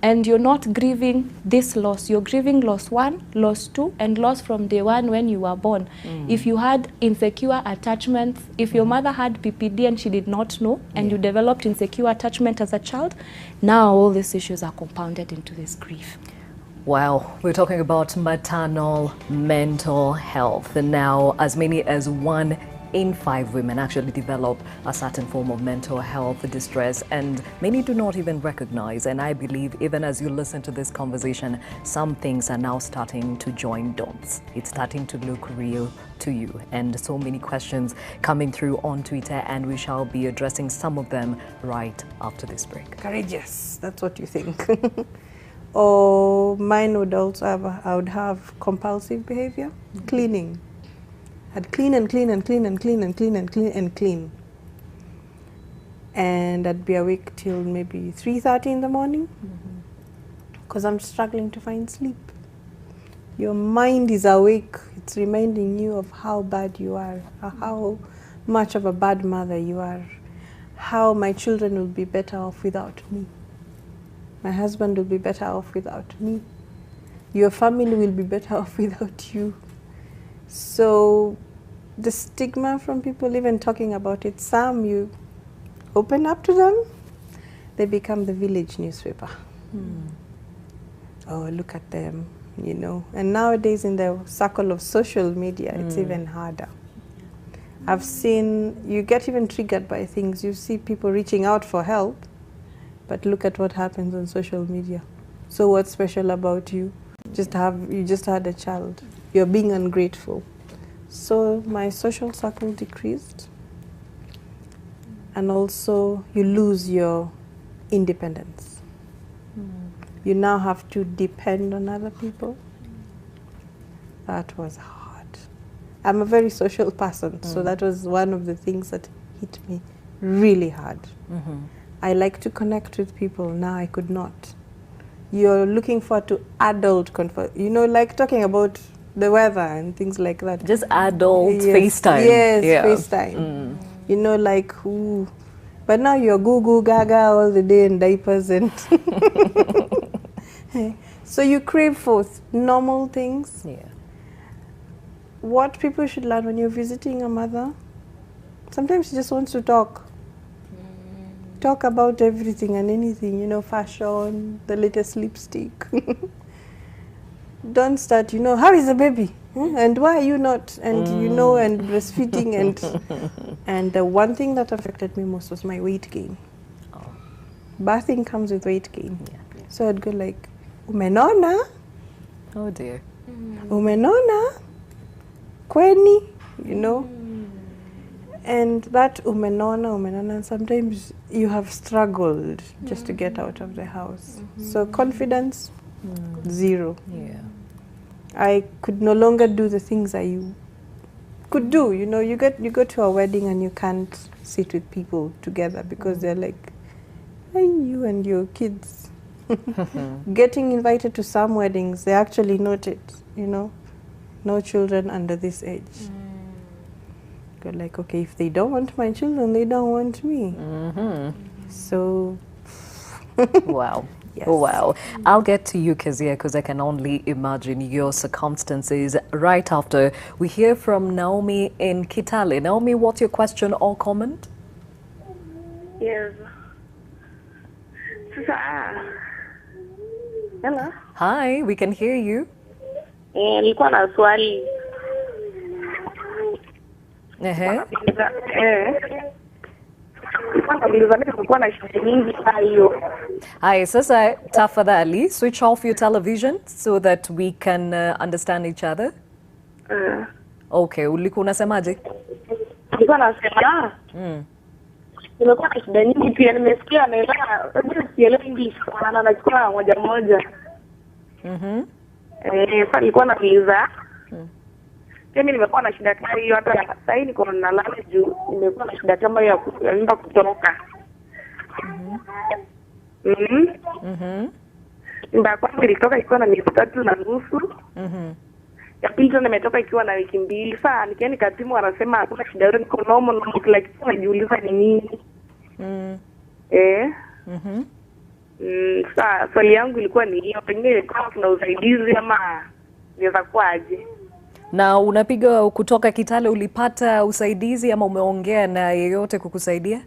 and you're not grieving this loss, you're grieving loss 1, loss 2, and loss from day 1 when you were born. If you had insecure attachments, if your mother had PPD and she did not know, and you developed insecure attachment as a child, now all these issues are compounded into this grief. Wow, we're talking about maternal mental health, and now as many as 1 in 5 women actually develop a certain form of mental health distress, and many do not even recognize. And I believe even as you listen to this conversation, some things are now starting to join dots. It's starting to look real to you, and so many questions coming through on Twitter, and we shall be addressing some of them right after this break. Courageous, that's what you think. Or mine would also have, I would have compulsive behavior, cleaning. I'd clean and clean and clean and clean and clean and clean and clean. And I'd be awake till maybe 3:30 in the morning. because I'm struggling to find sleep. Your mind is awake. It's reminding you of how bad you are, how much of a bad mother you are, how my children will be better off without me. My husband will be better off without me. Your family will be better off without you. So the stigma from people even talking about it, some you open up to them, they become the village newspaper. Oh, look at them, you know. And nowadays in the circle of social media, it's even harder. I've seen, you get even triggered by things. You see people reaching out for help, but look at what happens on social media. So what's special about you? You just had a child. You're being ungrateful. So my social circle decreased. And also you lose your independence. You now have to depend on other people. That was hard. I'm a very social person, so that was one of the things that hit me really hard. I like to connect with people. Now I could not. You're looking forward to adult you know, like talking about the weather and things like that. Just adult FaceTime. Yes, FaceTime. You know, like, ooh. But now you're goo gaga all the day in diapers and so you crave for normal things. What people should learn when you're visiting a mother, sometimes she just wants to talk. Talk about everything and anything, you know, fashion, the latest lipstick. Don't start, you know, how is the baby? And why are you not? And, you know, and breastfeeding. And the one thing that affected me most was my weight gain. Birthing comes with weight gain. So I'd go like, umenona? Oh dear. Umenona? Kweni? You know? And that umenona, sometimes you have struggled just to get out of the house. So confidence, zero. I could no longer do the things I could do. You know, you go to a wedding and you can't sit with people together because they're like, hey, you and your kids. Getting invited to some weddings, they actually note it, you know, no children under this age. Go like, okay, if they don't want my children, they don't want me. So, wow. Yes. Wow. I'll get to you, Kezia, because I can only imagine your circumstances right after we hear from Naomi in Kitale. Naomi, what's your question or comment? Yes. Hello. Hi, we can hear you. Nilikuwa na swali. Hi, sasa tafadhali switch off your television so that we can understand each other. Okay, ulikuwa unasemaje? Nilikuwa nasema nimekuwa na shida nyingi pia, nimesikia naelewa sielewi English sana, nachukua moja moja. Sasa nilikuwa nauliza mimi nimekuwa na shida kama hiyo, hata sasa hivi niko na lala juu, nimekuwa na shida kama hiyo ya nyumba kutoroka. Nyumba kwangu ilitoka ikiwa na miezi 3.5. Ya pili tena nimetoka ikiwa na wiki 2. Sasa nikienda katimu wanasema hakuna shida yote, niko normal, kila kitu najiuliza ni nini. Sasa swali yangu ilikuwa ni hiyo, pengine kama kuna usaidizi ama inaweza kuwa aje? Na unapiga kutoka Kitale, ulipata usaidizi ama umeongea na yeyote kukusaidia?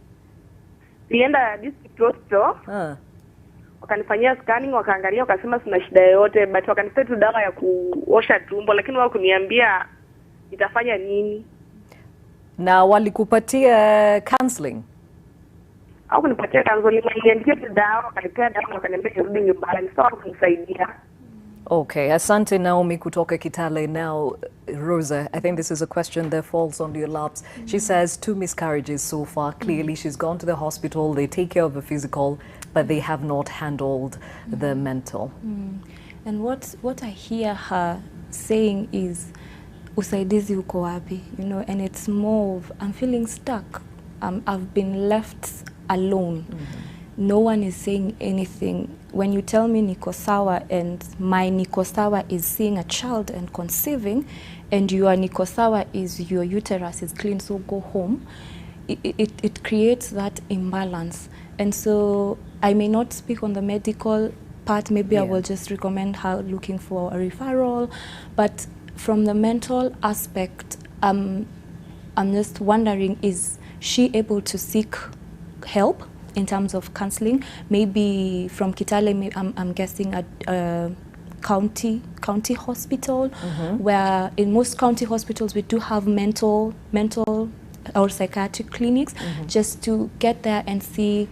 Nilienda district hospital. Wakanifanyia scanning, wakaangalia, wakasema sina shida yoyote, but wakanipea tu dawa ya kuosha tumbo, lakini wao kuniambia itafanya nini. Na walikupatia counseling? Au kunipatia counseling, niliandikia dawa, wakanipea dawa, wakaniambia nirudi nyumbani, sawa kunisaidia. Okay, asante Naomi kutoka Kitale. Now, Rosa, I think this is a question that falls on your laps. She says 2 miscarriages so far. Clearly, she's gone to the hospital, they take care of the physical, but they have not handled the mental. And what I hear her saying is, usaidizi uko wapi? You know, and it's more of, I'm feeling stuck. I've been left alone. no one is saying anything. When you tell me niko sawa and my niko sawa is seeing a child and conceiving, and your niko sawa is your uterus is clean, so go home, it creates that imbalance. And so I may not speak on the medical part, maybe I will just recommend her looking for a referral, but from the mental aspect, I'm just wondering, is she able to seek help in terms of counseling? Maybe from Kitale, I'm guessing a county hospital, where in most county hospitals we do have mental or psychiatric clinics, just to get there and see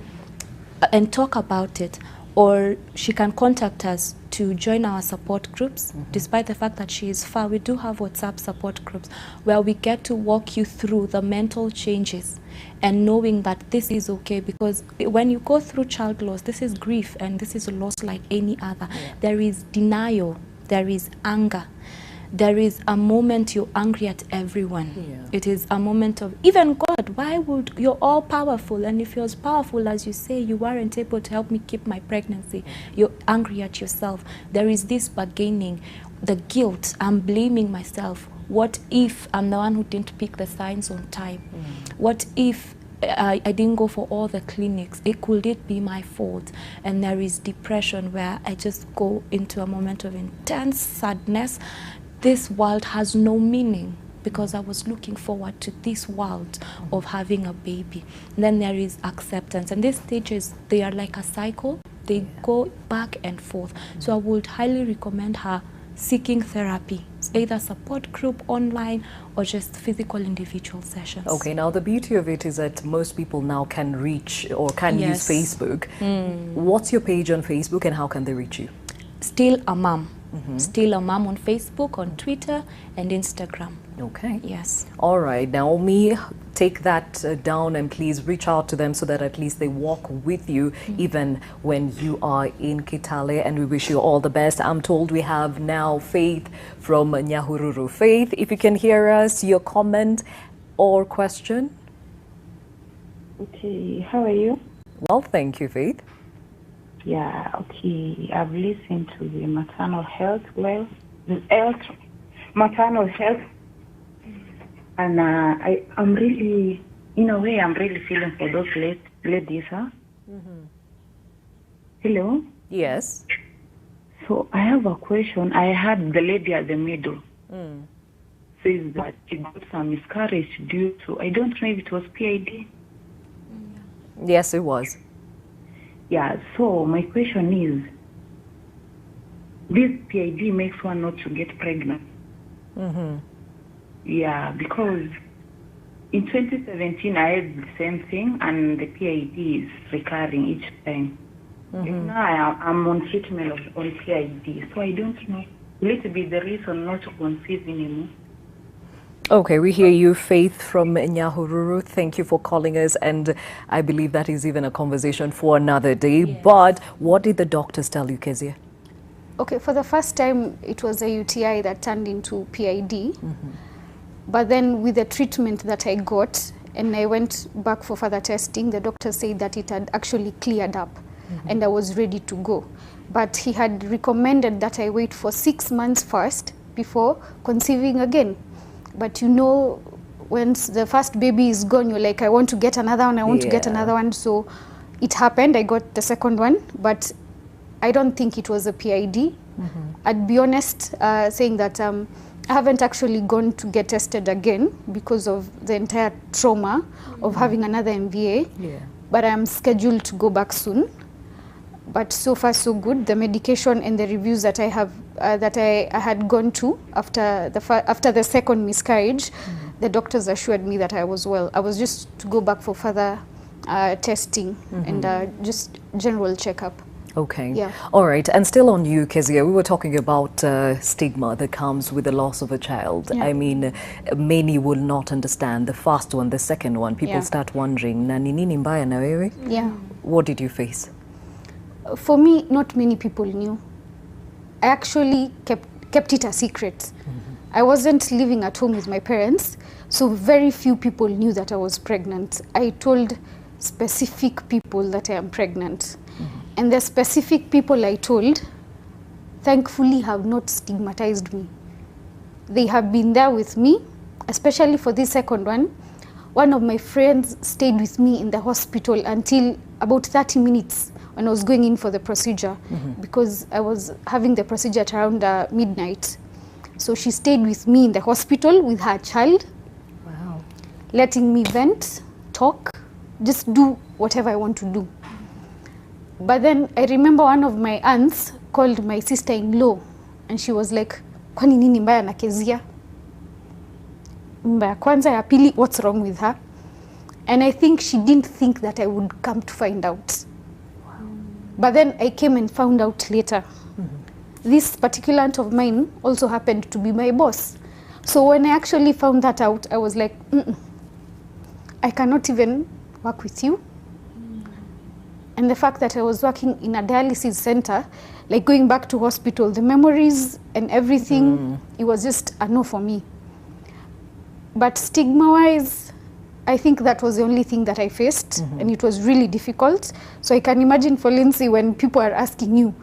and talk about it. Or she can contact us to join our support groups. Despite the fact that she is far, we do have WhatsApp support groups where we get to walk you through the mental changes and knowing that this is okay, because when you go through child loss, this is grief and this is a loss like any other. There is denial, there is anger, there is a moment you're angry at everyone. It is a moment of, even God, why would, you're all powerful, and if you're as powerful as you say, you weren't able to help me keep my pregnancy. You're angry at yourself. There is this bargaining, the guilt, I'm blaming myself. What if I'm the one who didn't pick the signs on time? What if I didn't go for all the clinics? Could it be my fault? And there is depression, where I just go into a moment of intense sadness. This world has no meaning because I was looking forward to this world of having a baby. And then there is acceptance. And these stages, they are like a cycle. They go back and forth. So I would highly recommend her seeking therapy, either support group online or just physical individual sessions. Okay, now the beauty of it is that most people now can reach or can use Facebook. What's your page on Facebook and how can they reach you? Still a Mom. Still a Mom on Facebook, on Twitter and Instagram. Okay. Yes. All right, Naomi, take that down and please reach out to them so that at least they walk with you even when you are in Kitale, and we wish you all the best. I'm told we have now Faith from Nyahururu. Faith, if you can hear us, your comment or question? Okay, how are you? Well, thank you, Faith. Yeah, okay. I've listened to the maternal health, maternal health, and I'm really, in a way, I'm really feeling for those ladies, huh? Hello? Yes. So I have a question. I had the lady at the middle says that she got some miscarriage due to, I don't know if it was PID. Yes, it was. Yeah, so my question is, this PID makes one not to get pregnant. Yeah, because in 2017 I had the same thing and the PID is recurring each time. Now I'm on treatment on PID, so I don't know. Will it be the reason not to conceive anymore? Okay, we hear you, Faith from Nyahururu. Thank you for calling us, and I believe that is even a conversation for another day. Yes. But what did the doctors tell you, Kezia? Okay, for the first time, it was a UTI that turned into PID. But then with the treatment that I got, and I went back for further testing, the doctor said that it had actually cleared up, and I was ready to go. But he had recommended that I wait for 6 months first before conceiving again. But you know, once the first baby is gone, you're like, I want to get another one, I want to get another one. So it happened, I got the second one, but I don't think it was a PID. I'd be honest saying that I haven't actually gone to get tested again because of the entire trauma of having another MVA. But I'm scheduled to go back soon. But so far so good. The medication and the reviews that I have that I had gone to after the second miscarriage, the doctors assured me that I was well. I was just to go back for further testing and just general checkup. Okay. Yeah. All right. And still on you, Kezia, we were talking about stigma that comes with the loss of a child. I mean, many will not understand the first one, the second one. People start wondering, na ni nini mbaya na wewe? Yeah. What did you face? For me, not many people knew. I actually kept it a secret. I wasn't living at home with my parents, so very few people knew that I was pregnant. I told specific people that I am pregnant. And the specific people I told, thankfully, have not stigmatized me. They have been there with me, especially for this second one. One of my friends stayed with me in the hospital until about 30 minutes when I was going in for the procedure, because I was having the procedure at around midnight. So she stayed with me in the hospital with her child, letting me vent, talk, just do whatever I want to do. But then I remember one of my aunts called my sister-in-law, and she was like, kwani nini mbaya na Kezia? Mbaya kwanza, ya pili, what's wrong with her? And I think she didn't think that I would come to find out. But then I came and found out later. This particular aunt of mine also happened to be my boss. So when I actually found that out, I was like, I cannot even work with you. And the fact that I was working in a dialysis center, like going back to hospital, the memories and everything, it was just a no for me. But stigma-wise, I think that was the only thing that I faced, and it was really difficult. So I can imagine for Lindsay when people are asking you,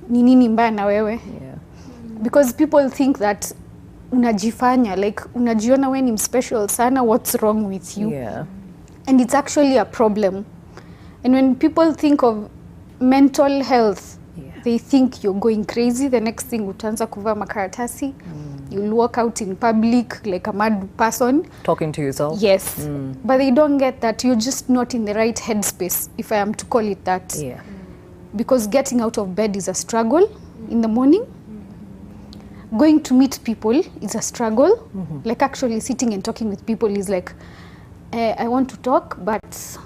ni nini mbaya na wewe? Because people think that unajifanya, like unajiona we ni special sana, what's wrong with you? And it's actually a problem. And when people think of mental health, they think you're going crazy. The next thing, utaanza kuvaa makaratasi. You'll walk out in public like a mad person. Talking to yourself? Yes. But they don't get that you're just not in the right headspace, if I am to call it that. Because getting out of bed is a struggle in the morning. Going to meet people is a struggle. Like actually sitting and talking with people is like, I want to talk, but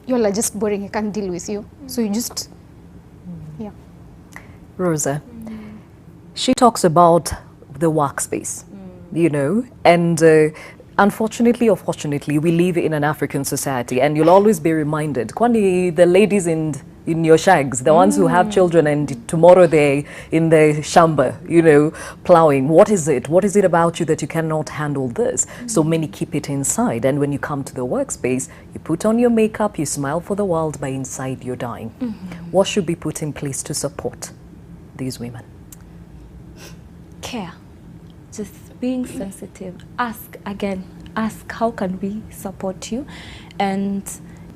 you all are just boring, I can't deal with you. So you just, Rosa, she talks about the workspace, you know, and unfortunately or fortunately, we live in an African society, and you'll always be reminded, kwani the ladies in your shags, the ones who have children and tomorrow they're in the shamba, you know, plowing. What is it? What is it about you that you cannot handle this? So many keep it inside, and when you come to the workspace, you put on your makeup, you smile for the world, but inside you're dying. What should be put in place to support these women? Care. Just being sensitive. Ask again. Ask, how can we support you? And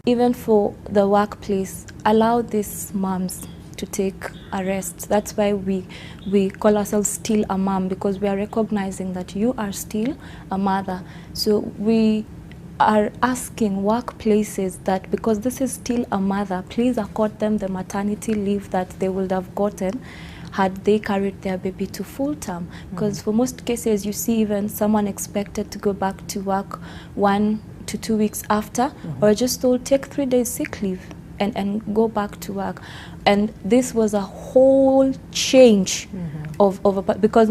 even for the workplace, allow these moms to take a rest. That's why we call ourselves still a mom, because we are recognizing that you are still a mother. So we are asking workplaces that because this is still a mother, please accord them the maternity leave that they would have gotten had they carried their baby to full term. Because for most cases, you see even someone expected to go back to work 1 to 2 weeks after, or just told take 3 days sick leave and go back to work. And this was a whole change because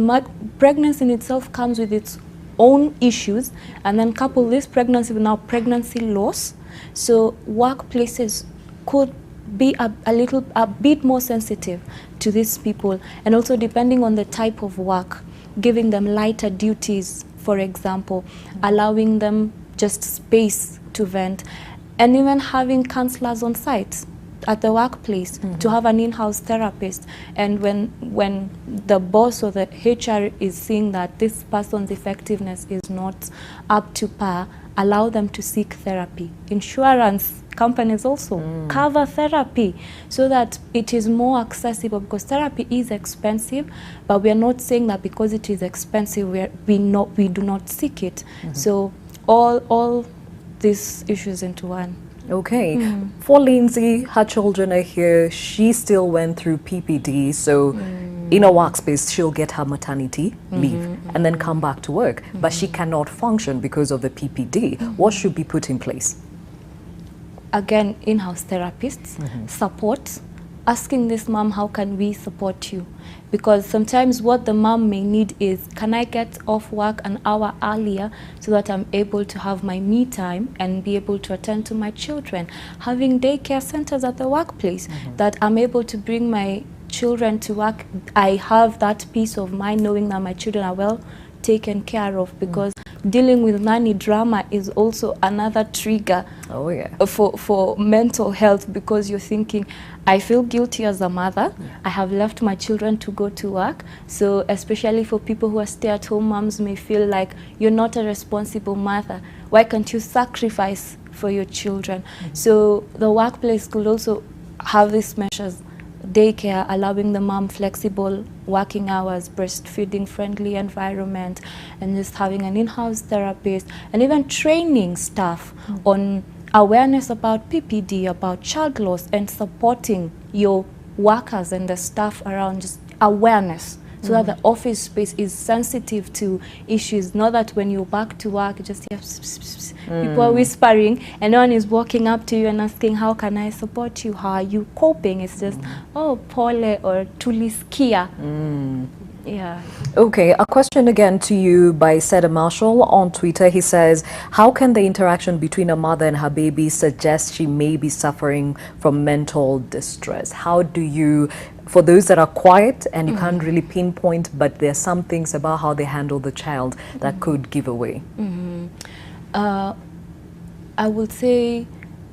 pregnancy in itself comes with its own issues, and then couple this pregnancy with now pregnancy loss. So workplaces could be a bit more sensitive to these people, and also depending on the type of work, giving them lighter duties, for example, allowing them just space to vent, and even having counselors on site at the workplace to have an in-house therapist. And when the boss or the HR is seeing that this person's effectiveness is not up to par, allow them to seek therapy. Insurance companies also cover therapy so that it is more accessible, because therapy is expensive, but we are not saying that because it is expensive we do not seek it. So all these issues into one. Okay. For Lindsay, her children are here. She still went through PPD, so in a workspace, she'll get her maternity leave and then come back to work. But she cannot function because of the PPD. What should be put in place? Again, in-house therapists, support, asking this mom, how can we support you? Because sometimes what the mom may need is, can I get off work an hour earlier so that I'm able to have my me time and be able to attend to my children? Having daycare centers at the workplace that I'm able to bring my children to work. I have that peace of mind knowing that my children are well taken care of, because dealing with nanny drama is also another trigger for mental health, because you're thinking, I feel guilty as a mother. I have left my children to go to work. So especially for people who are stay-at-home moms may feel like you're not a responsible mother. Why can't you sacrifice for your children? So the workplace could also have these measures: daycare, allowing the mom flexible working hours, breastfeeding friendly environment, and just having an in-house therapist, and even training staff on awareness about PPD, about child loss, and supporting your workers and the staff around, just awareness, so that the office space is sensitive to issues. Not that when you're back to work, you just hear people are whispering, and no one is walking up to you and asking, how can I support you? How are you coping? It's just, oh, pole or tuliskia. Yeah. Okay, a question again to you by Seda Marshall on Twitter. He says, how can the interaction between a mother and her baby suggest she may be suffering from mental distress? How do you, for those that are quiet and you can't really pinpoint, but there are some things about how they handle the child that could give away? I would say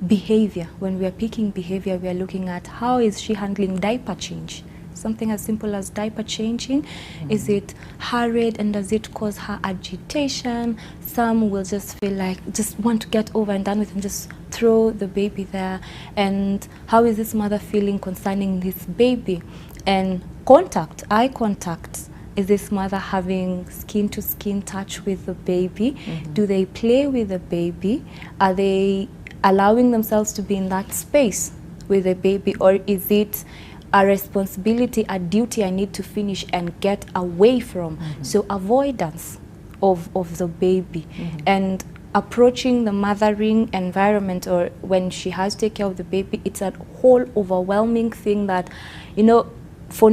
behavior. When we are picking behavior, we are looking at how is she handling diaper change. Something as simple as diaper changing. Is it hurried, and does it cause her agitation? Some will just feel like, just want to get over and done with and just throw the baby there. And how is this mother feeling concerning this baby? And contact, eye contact. Is this mother having skin-to-skin touch with the baby? Do they play with the baby? Are they allowing themselves to be in that space with the baby? Or is it a responsibility, a duty I need to finish and get away from? So avoidance of the baby. And approaching the mothering environment, or when she has to take care of the baby, it's a whole overwhelming thing that, you know, for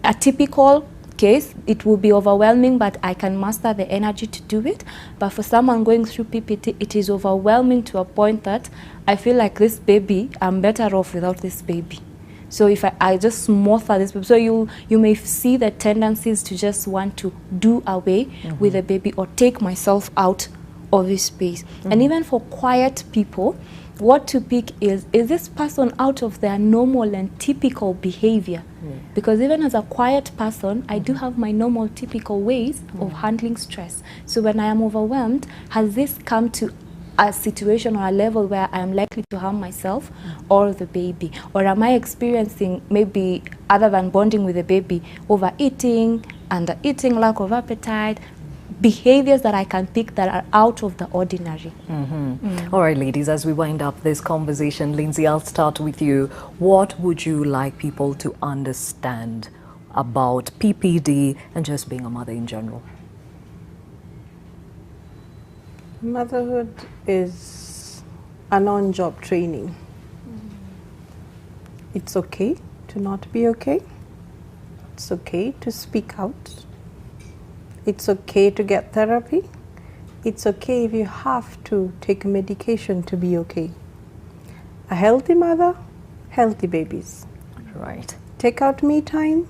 a typical case, it will be overwhelming, but I can muster the energy to do it. But for someone going through PPT, it is overwhelming to a point that I feel like this baby, I'm better off without this baby. So if I just smother this baby, so you may see the tendencies to just want to do away with the baby or take myself out of this space. And even for quiet people, what to pick is this person out of their normal and typical behavior? Because even as a quiet person, I do have my normal typical ways of handling stress. So when I am overwhelmed, has this come to a situation or a level where I am likely to harm myself or the baby? Or am I experiencing, maybe other than bonding with the baby, overeating, undereating, lack of appetite, behaviors that I can pick that are out of the ordinary? All right, ladies, as we wind up this conversation, Lindsay, I'll start with you. What would you like people to understand about PPD and just being a mother in general? Motherhood is an on-job training. It's okay to not be okay. It's okay to speak out. It's okay to get therapy. It's okay if you have to take medication to be okay. A healthy mother, healthy babies. Right. Take out me time.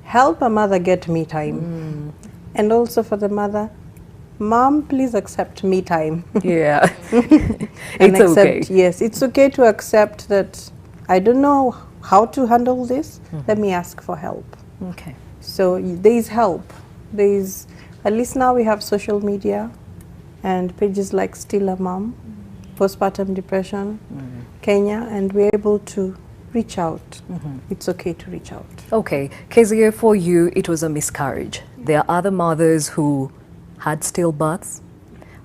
Help a mother get me time. And also for the mother, Mom, please accept me time. Yeah. And It's okay. Yes, it's okay to accept that I don't know how to handle this. Let me ask for help. Okay. So there is help. There is, at least now we have social media and pages like Still a Mom, Postpartum Depression, Kenya, and we're able to reach out. It's okay to reach out. Okay. Kezia, for you, it was a miscarriage. There are other mothers who had stillbirths,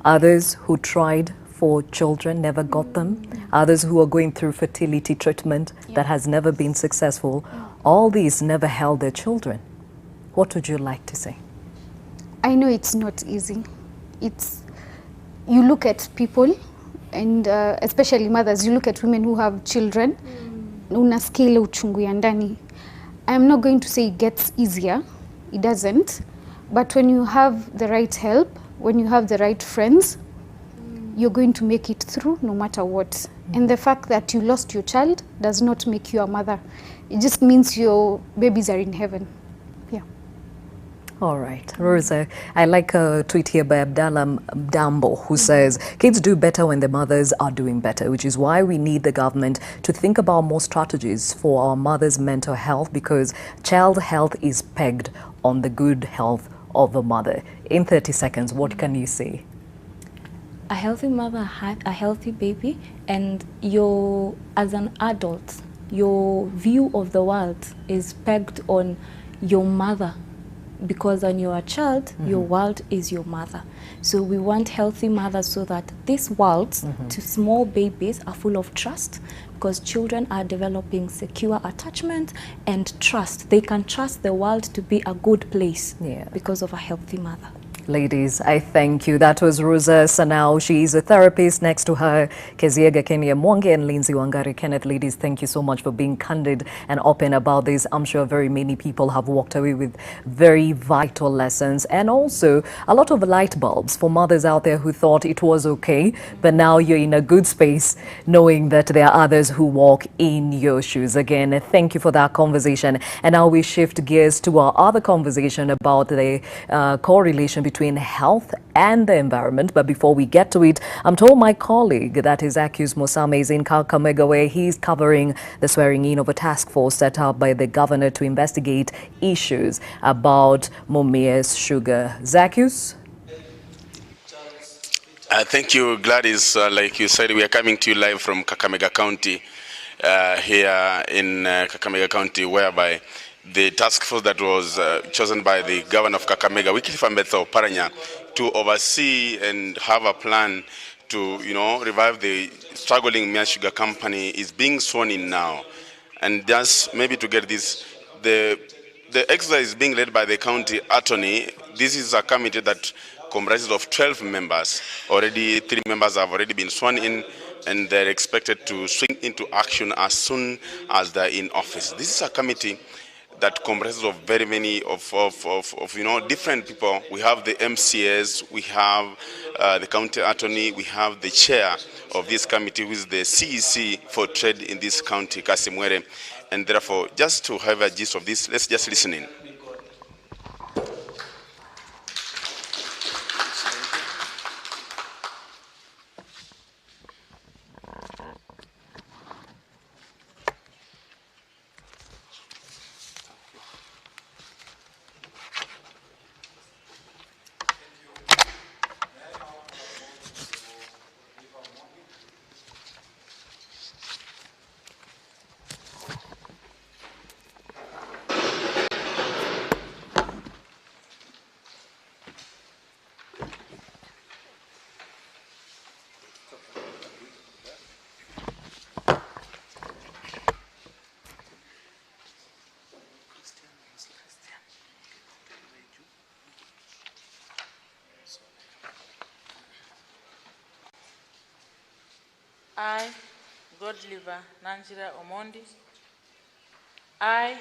others who tried for children, never got them, others who are going through fertility treatment that has never been successful. All these never held their children. What would you like to say? I know it's not easy. You look at people, and especially mothers, you look at women who have children, unasikia ile uchungu ya ndani. I'm not going to say it gets easier, it doesn't, but when you have the right help, when you have the right friends, you're going to make it through no matter what. And the fact that you lost your child does not make you a mother. It just means your babies are in heaven. Yeah. All right, Rosa, I like a tweet here by Abdallah Dambo, who says, kids do better when their mothers are doing better, which is why we need the government to think about more strategies for our mothers' mental health, because child health is pegged on the good health of the mother. In 30 seconds, what can you say? A healthy mother had a healthy baby, and as an adult, your view of the world is pegged on your mother, because when you're a child, your world is your mother. So we want healthy mothers so that these worlds to small babies are full of trust, because children are developing secure attachment and trust. They can trust the world to be a good place because of a healthy mother. Ladies, I thank you. That was Rosa Sanao. She is a therapist. Next to her, Keziega Kenya Mwange and Lindsay Wangari. Kenneth, ladies, thank you so much for being candid and open about this. I'm sure very many people have walked away with very vital lessons, and also a lot of light bulbs for mothers out there who thought it was okay, but now you're in a good space knowing that there are others who walk in your shoes. Again, thank you for that conversation. And now we shift gears to our other conversation about the correlation between health and the environment. But before we get to it, I'm told my colleague, that is Accused Mosame, is in Kakamega, where he's covering the swearing in of a task force set up by the governor to investigate issues about Mumia Sugar. Zacchaeus? Thank you, Gladys. Like you said, we are coming to you live from Kakamega County, here in Kakamega County, whereby the task force that was chosen by the governor of Kakamega, Wycliffe Ambetsa Paranya, to oversee and have a plan to, revive the struggling Mumia Sugar company is being sworn in now. And just maybe to get this, the exercise is being led by the county attorney. This is a committee that comprises of 12 members. Already 3 members have already been sworn in, and they're expected to swing into action as soon as they're in office. This is a committee that comprises of very many different people. We have the MCAs, we have the county attorney, we have the chair of this committee, who is the CEC for trade in this county, Kasimwere. And therefore, just to have a gist of this, let's just listen in. I, Godliver Nanjira Omondi. I,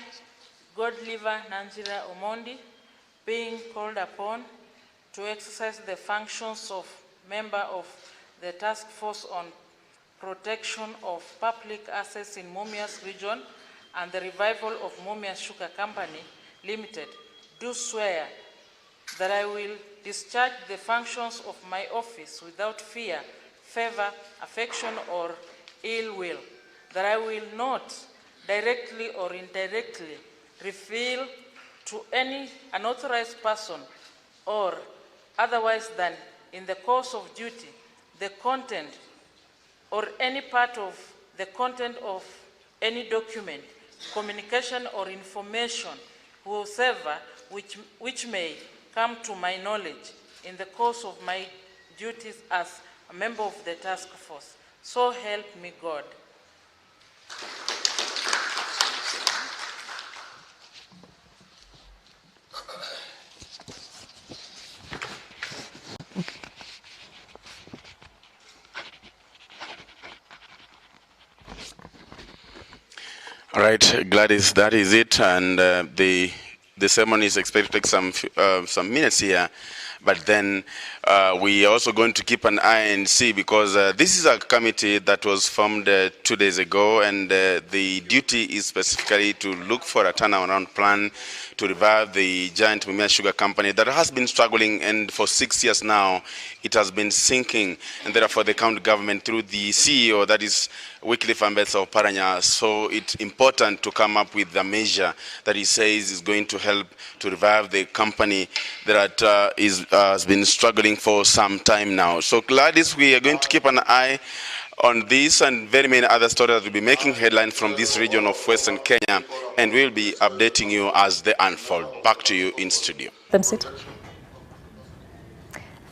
Godliver Nanjira Omondi, being called upon to exercise the functions of member of the Task Force on Protection of Public Assets in Mumia's region and the revival of Mumia Sugar Company Limited, do swear that I will discharge the functions of my office without fear, favor, affection, or ill will, that I will not directly or indirectly reveal to any unauthorized person or otherwise than in the course of duty the content or any part of the content of any document, communication, or information whatsoever which may come to my knowledge in the course of my duties as a member of the task force. So help me God. All right, Gladys, that is it, and the ceremony is expected to take some minutes here. But then we are also going to keep an eye and see, because this is a committee that was formed 2 days ago, and the duty is specifically to look for a turnaround plan to revive the giant Mumia Sugar company that has been struggling, and for 6 years now it has been sinking, and therefore the county government through the CEO, that is Wycliffe Ambetsa of Paranya, so it's important to come up with a measure that he says is going to help to revive the company that has been struggling for some time now. So Gladys, we are going to keep an eye on this and very many other stories that will be making headlines from this region of Western Kenya, and we'll be updating you as they unfold. Back to you in studio.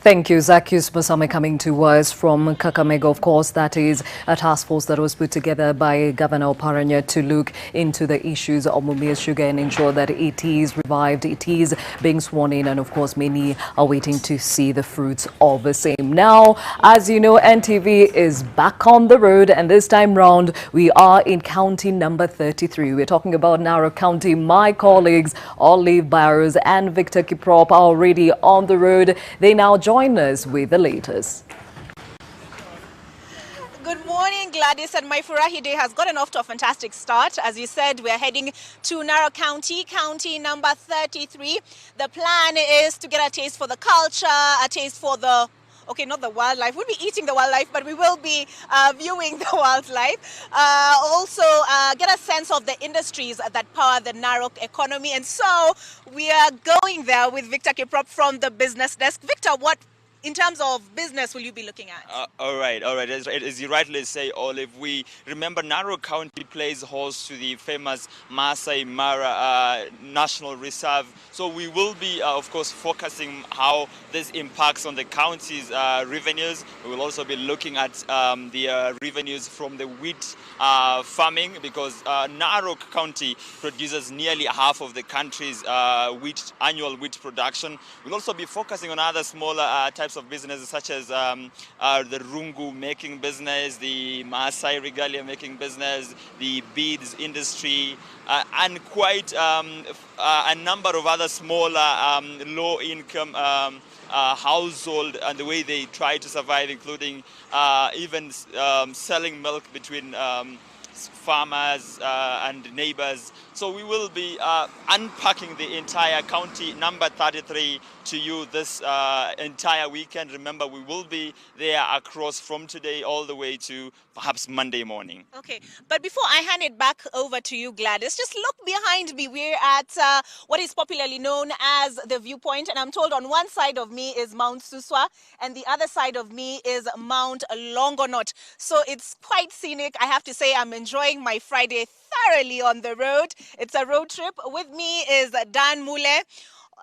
Thank you. Zacchaeus Masame coming to us from Kakamega. Of course, that is a task force that was put together by Governor Oparanya to look into the issues of Mumia Sugar and ensure that it is revived, it is being sworn in, and of course, many are waiting to see the fruits of the same. Now, as you know, NTV is back on the road, and this time round, we are in county number 33. We're talking about Narok County. My colleagues, Olive Barrows and Victor Kiprop, are already on the road. They now join us with the latest. Good morning, Gladys, and my Furahi Day has gotten off to a fantastic start. As you said, we're heading to Narok County, county number 33. The plan is to get a taste for the culture, a taste for the not the wildlife. We'll be eating the wildlife, but we will be viewing the wildlife. Also, get a sense of the industries that power the Narok economy. And so we are going there with Victor Kiprop from the business desk. Victor, what in terms of business will you be looking at? All right. As you rightly say, Olive, we remember Narok County plays host to the famous Masai Mara National Reserve. So we will be, of course, focusing how this impacts on the county's revenues. We will also be looking at the revenues from the wheat farming, because Narok County produces nearly half of the country's annual wheat production. We'll also be focusing on other smaller types of businesses, such as the rungu making business, the Maasai regalia making business, the beads industry, and quite a number of other smaller low-income household and the way they try to survive, including even selling milk between farmers and neighbors. So we will be unpacking the entire county number 33 to you this entire weekend. Remember, we will be there across from today all the way to perhaps Monday morning. Okay, but before I hand it back over to you, Gladys, just look behind me. We're at what is popularly known as the Viewpoint, and I'm told on one side of me is Mount Suswa, and the other side of me is Mount Longonot. So it's quite scenic. I have to say I'm enjoying my Friday thoroughly on the road. It's a road trip. With me is Dan Mule.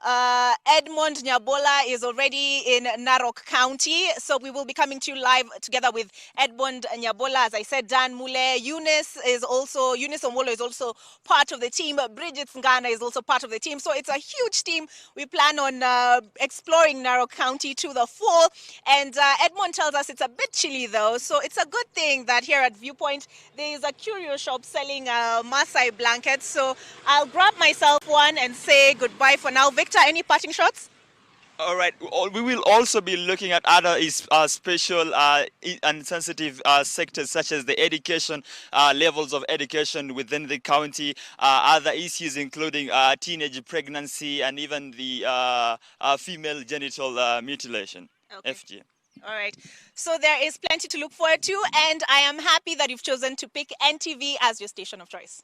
Edmond Nyabola is already in Narok County, so we will be coming to you live together with Edmond Nyabola. As I said, Dan Mule, Eunice Omolo is also part of the team. Bridget Ngana is also part of the team. So it's a huge team. We plan on exploring Narok County to the full. And Edmond tells us it's a bit chilly though, so it's a good thing that here at Viewpoint there is a curio shop selling Maasai blankets. So I'll grab myself one and say goodbye for now. Victor, any parting shots? All right. We will also be looking at other special and sensitive sectors, such as the education, levels of education within the county, other issues including teenage pregnancy and even the female genital mutilation, okay. FGM. All right. So there is plenty to look forward to, and I am happy that you've chosen to pick NTV as your station of choice.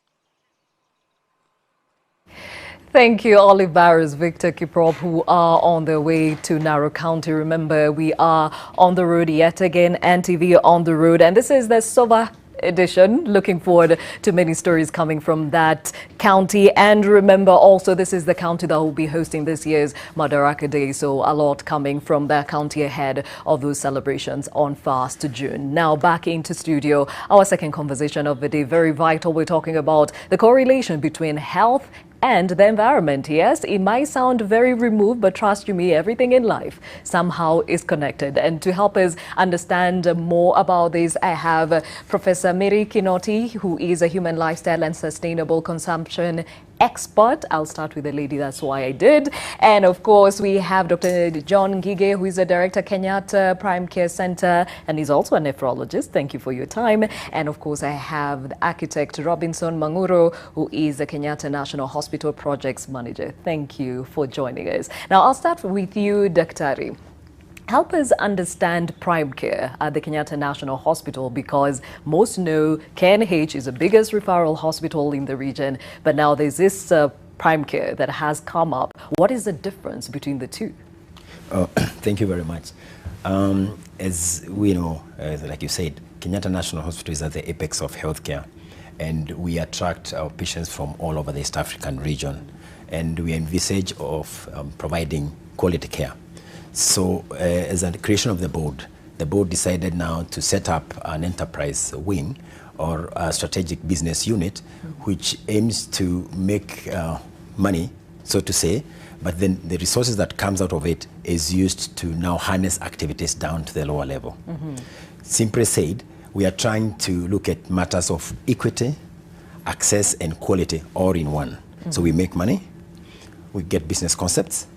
Thank you, Olive Barrows, Victor Kiprop, who are on their way to Narok County. Remember, we are on the road yet again, NTV on the road, and this is the Sova edition. Looking forward to many stories coming from that county. And remember also, this is the county that will be hosting this year's Madaraka Day, so a lot coming from that county ahead of those celebrations on 1st June. Now back into studio, our second conversation of the day, very vital. We're talking about the correlation between health and the environment. Yes, it might sound very removed, but trust you me, everything in life somehow is connected. And to help us understand more about this, I have Professor Mary Kinoti, who is a human lifestyle and sustainable consumption expert. I'll start with the lady, that's why I did. And of course, we have Dr. John Ngige, who is the director, Kenyatta Prime Care Center, and he's also a nephrologist. Thank you for your time. And of course, I have the architect Robinson Manguro, who is the Kenyatta National Hospital Projects Manager. Thank you for joining us. Now, I'll start with you, Daktari. Help us understand prime care at the Kenyatta National Hospital, because most know KNH is the biggest referral hospital in the region, but now there's this prime care that has come up. What is the difference between the two? Thank you very much. As we know, like you said, Kenyatta National Hospital is at the apex of healthcare, and we attract our patients from all over the East African region, and we envisage of providing quality care. So as a creation of the board decided now to set up an enterprise wing or a strategic business unit which aims to make money, so to say, but then the resources that comes out of it is used to now harness activities down to the lower level. Simply said, we are trying to look at matters of equity, access and quality all in one. So we make money, we get business concepts,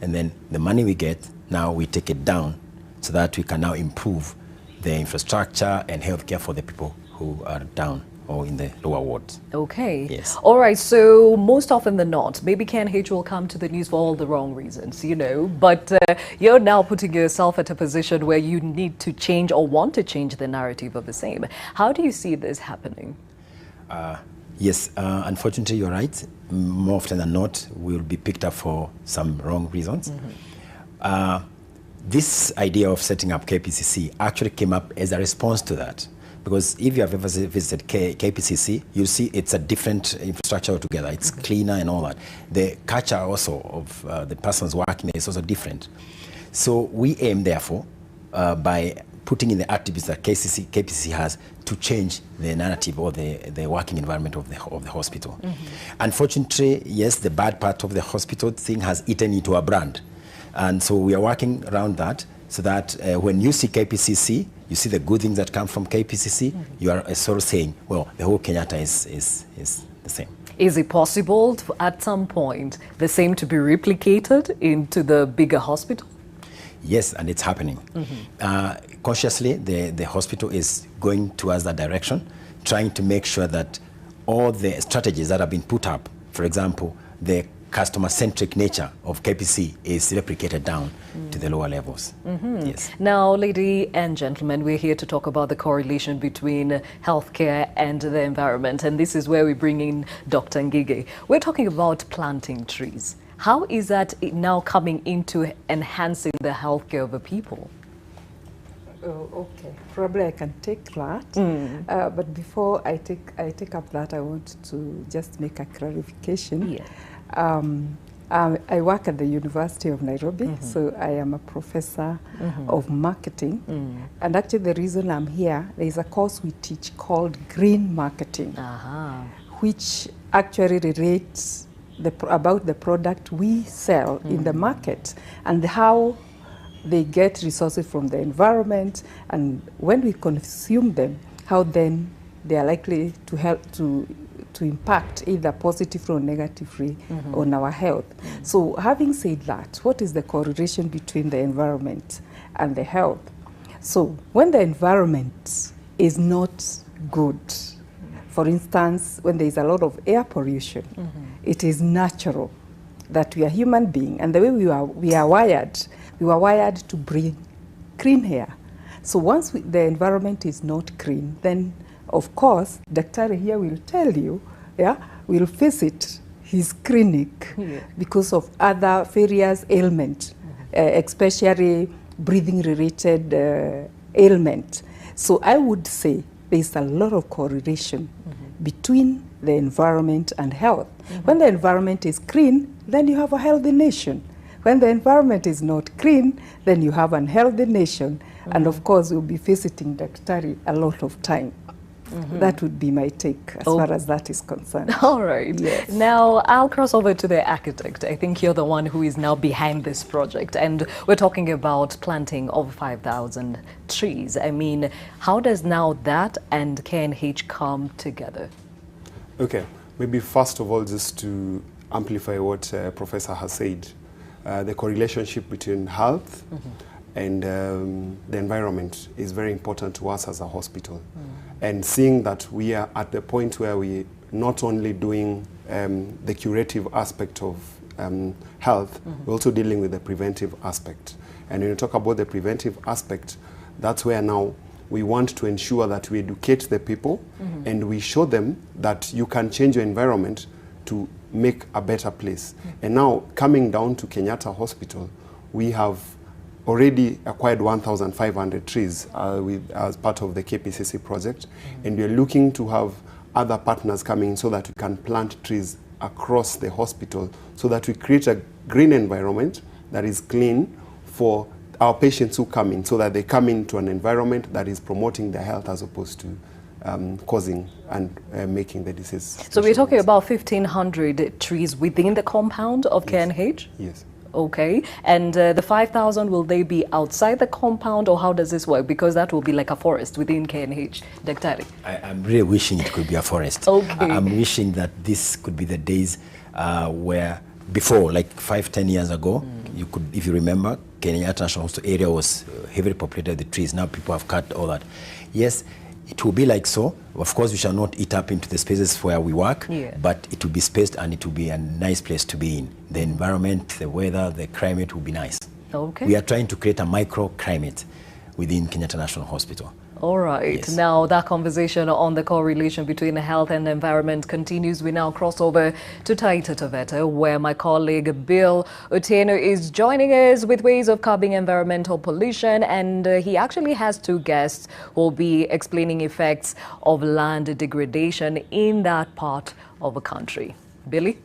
and then the money we get, now we take it down so that we can now improve the infrastructure and healthcare for the people who are down or in the lower wards. Okay. Yes. All right. So most often than not, maybe KNH will come to the news for all the wrong reasons, you know, but you're now putting yourself at a position where you need to change or want to change the narrative of the same. How do you see this happening? Yes, unfortunately, you're right. More often than not, we'll be picked up for some wrong reasons. This idea of setting up KPCC actually came up as a response to that. Because if you have ever visited KPCC, you'll see it's a different infrastructure altogether. It's cleaner and all that. The culture also of the persons working there is also different. So we aim, therefore, by putting in the activities that KPCC has to change the narrative or the working environment of the hospital. Unfortunately, yes, the bad part of the hospital thing has eaten into a brand. And so we are working around that so that when you see KPCC, you see the good things that come from KPCC, you are sort of saying, well, the whole Kenyatta is the same. Is it possible at some point the same to be replicated into the bigger hospital? Yes, and it's happening. Consciously, the hospital is going towards that direction, trying to make sure that all the strategies that have been put up, for example, the customer-centric nature of KPC is replicated down to the lower levels. Yes. Now, ladies and gentlemen, we're here to talk about the correlation between healthcare and the environment, and this is where we bring in Dr. Ngige. We're talking about planting trees. How is that now coming into enhancing the healthcare of the people? Oh, okay. Probably I can take that. But before I take up that, I want to just make a clarification. Yeah. I work at the University of Nairobi, so I am a professor of marketing. And actually the reason I'm here, there is a course we teach called green marketing, which actually relates about the product we sell in the market and how they get resources from the environment, and when we consume them, how then they are likely to help to impact either positively or negatively on our health. So having said that, what is the correlation between the environment and the health? So when the environment is not good, for instance, when there is a lot of air pollution, it is natural that we are human beings, and the way we are wired, we were wired to breathe clean air. So once the environment is not clean, then of course, Dr. here will tell you, will visit his clinic because of other various ailments, especially breathing-related ailment. So I would say there's a lot of correlation between the environment and health. When the environment is clean, then you have a healthy nation. When the environment is not clean, then you have an unhealthy nation. And of course, we'll be visiting Daktari a lot of time. That would be my take as far as that is concerned. All right. Yes. Now, I'll cross over to the architect. I think you're the one who is now behind this project. And we're talking about planting over 5,000 trees. I mean, how does now that and KNH come together? Okay. Maybe first of all, just to amplify what Professor has said, the correlation between health and the environment is very important to us as a hospital. And seeing that we are at the point where we not only doing the curative aspect of health, we're also dealing with the preventive aspect. And when you talk about the preventive aspect, that's where now we want to ensure that we educate the people and we show them that you can change your environment to make a better place. And now, coming down to Kenyatta Hospital, we have already acquired 1,500 trees as part of the KPCC project, and we're looking to have other partners coming in so that we can plant trees across the hospital so that we create a green environment that is clean for our patients who come in, so that they come into an environment that is promoting their health as opposed to causing and making the disease. So we're talking about 1,500 trees within the compound of KNH? Yes. Okay. And the 5,000, will they be outside the compound, or how does this work? Because that will be like a forest within KNH. Daktari. I'm really wishing it could be a forest. Okay. I'm wishing that this could be the days where before, like 5-10 years ago, you could, if you remember, Kenyatta National Hospital area was heavily populated with trees. Now people have cut all that. Yes, it will be like so. Of course, we shall not eat up into the spaces where we work, but it will be spaced and it will be a nice place to be in. The environment, the weather, the climate will be nice. Okay. We are trying to create a microclimate within Kenyatta National Hospital. All right. Yes. Now, that conversation on the correlation between health and environment continues. We now cross over to Taita Taveta, where my colleague Bill Otieno is joining us with ways of curbing environmental pollution. And he actually has two guests who will be explaining effects of land degradation in that part of the country. Billy?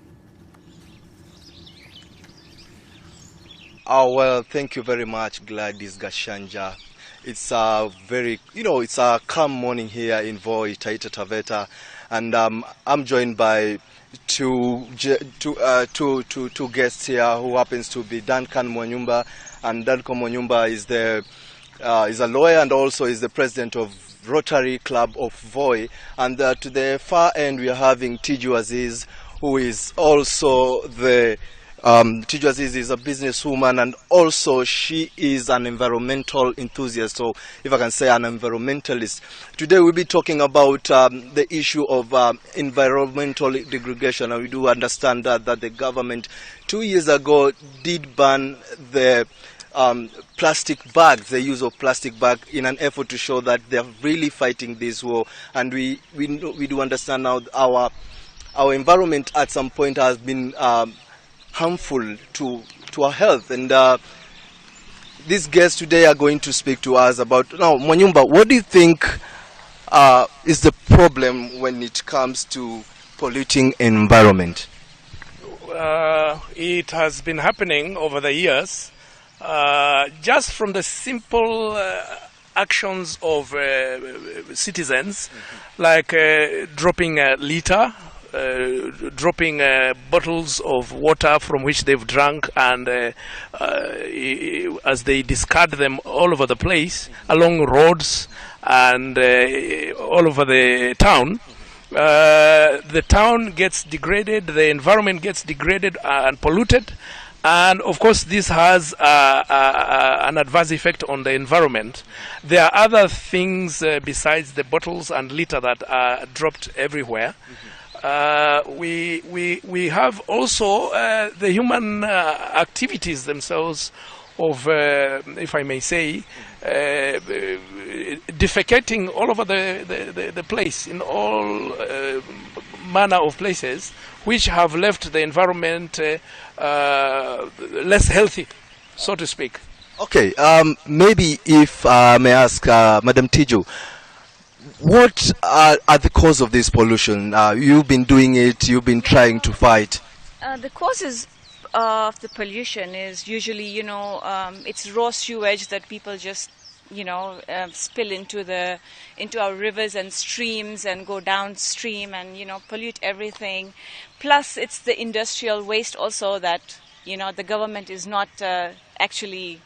Oh, well, thank you very much, Gladys Gashanja. It's a very, it's a calm morning here in Voi, Taita Taveta, and I'm joined by two guests here who happens to be Duncan Mwanyumba, and Duncan Mwanyumba is is a lawyer and also is the president of Rotary Club of Voi, and to the far end we are having Tiju Aziz, who is also the Tiju Aziz is a businesswoman, and also she is an environmental enthusiast, so if I can say an environmentalist. Today we'll be talking about the issue of environmental degradation, and we do understand that the government 2 years ago did ban the plastic bags, the use of plastic bag, in an effort to show that they're really fighting this war, and we do understand now our environment at some point has been harmful to our health, and these guests today are going to speak to us about. Now, Mwanyumba, what do you think is the problem when it comes to polluting environment? It has been happening over the years, just from the simple actions of citizens, like dropping a litter, dropping bottles of water from which they've drunk, and as they discard them all over the place, along roads and all over the town gets degraded, the environment gets degraded and polluted, and of course this has an adverse effect on the environment. There are other things besides the bottles and litter that are dropped everywhere. We have also the human activities themselves of, if I may say, defecating all over the place, in all manner of places, which have left the environment less healthy, so to speak. Okay, maybe if I may ask Madam Tiju, what are the cause of this pollution? You've been doing it, you've been trying to fight. The causes of the pollution is usually, it's raw sewage that people just, spill into our rivers and streams and go downstream and, pollute everything. Plus, it's the industrial waste also that, the government is not actually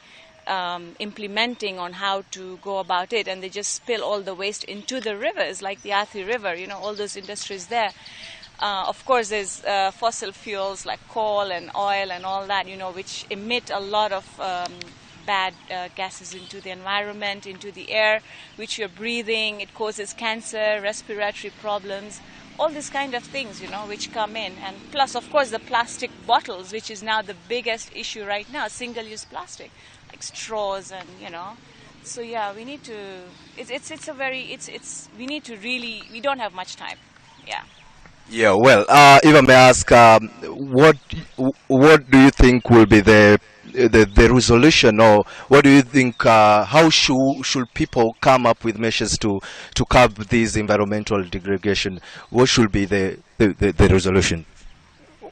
implementing on how to go about it, and they just spill all the waste into the rivers, like the Athi River, all those industries there. Of course, there's fossil fuels like coal and oil and all that, you know, which emit a lot of bad gases into the environment, into the air, which you're breathing. It causes cancer, respiratory problems, all these kind of things, you know, which come in. And plus, of course, the plastic bottles, which is now the biggest issue right now, single-use plastic, like straws and, you know. So, yeah, we need to, we need to really, we don't have much time, yeah. Yeah, well, if I may ask, what do you think will be the resolution, or what do you think? How should people come up with measures to curb this environmental degradation? What should be the resolution?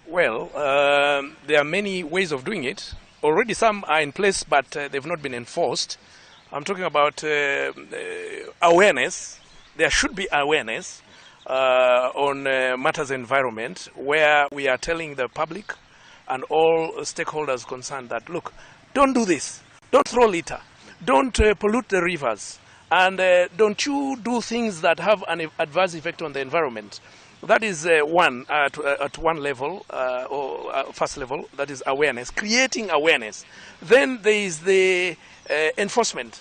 Well, there are many ways of doing it. Already some are in place, but they've not been enforced. I'm talking about awareness. There should be awareness on matters environment, where we are telling the public and all stakeholders concerned that, look, don't do this, don't throw litter, don't pollute the rivers, and don't you do things that have an adverse effect on the environment. That is one, at one level, or first level, that is awareness, creating awareness. Then there is the enforcement.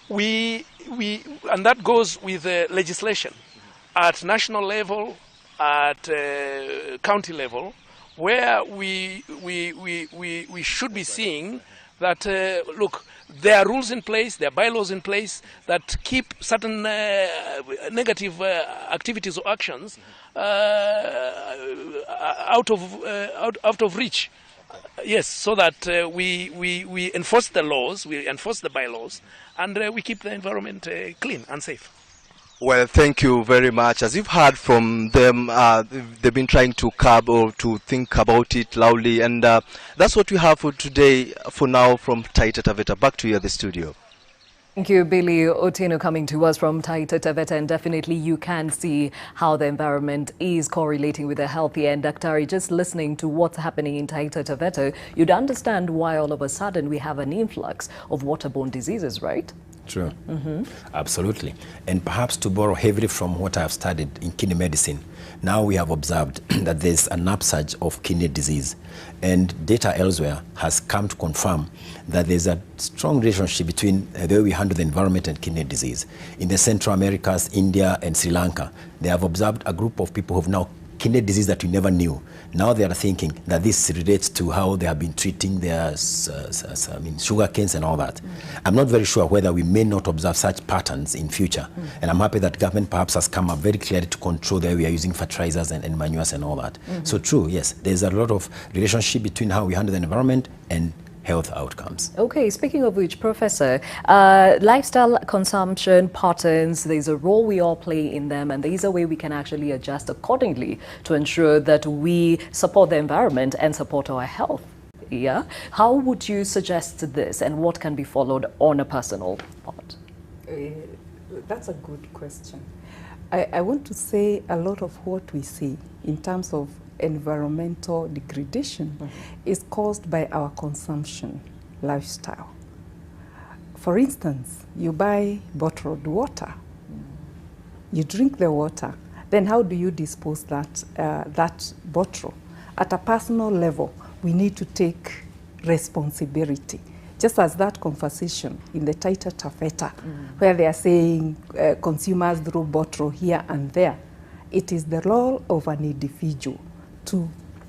And that goes with legislation. At national level, at county level, where we should be seeing that, look, there are rules in place, there are bylaws in place that keep certain negative activities or actions out of reach. Yes, so that we enforce the laws, we enforce the bylaws, and we keep the environment clean and safe. Well, thank you very much. As you've heard from them, they've been trying to curb or to think about it loudly, and that's what we have for today, for now, from Taita Taveta. Back to you at the studio. Thank you, Billy Otieno, coming to us from Taita Taveta, and definitely you can see how the environment is correlating with the healthy. And Dr. just listening to what's happening in Taita Taveta, you'd understand why all of a sudden we have an influx of waterborne diseases, right? True. Absolutely. And perhaps to borrow heavily from what I've studied in kidney medicine, now we have observed that there's an upsurge of kidney disease. And data elsewhere has come to confirm that there's a strong relationship between the way we handle the environment and kidney disease. In the Central Americas, India and Sri Lanka, they have observed a group of people who have now kidney disease that we never knew. Now they are thinking that this relates to how they have been treating their sugar canes and all that. I'm not very sure whether we may not observe such patterns in future. And I'm happy that government perhaps has come up very clearly to control the way we are using fertilizers and manures and all that. So true, yes, there's a lot of relationship between how we handle the environment and health outcomes. Okay, speaking of which, Professor, lifestyle consumption patterns, there's a role we all play in them, and there's a way we can actually adjust accordingly to ensure that we support the environment and support our health. Yeah? How would you suggest this, and what can be followed on a personal part? That's a good question. I want to say a lot of what we see in terms of environmental degradation is caused by our consumption lifestyle. For instance, you buy bottled water, you drink the water, then how do you dispose that bottle? At a personal level, we need to take responsibility. Just as that conversation in the Taita Taveta, where they are saying consumers throw bottle here and there, it is the role of an individual to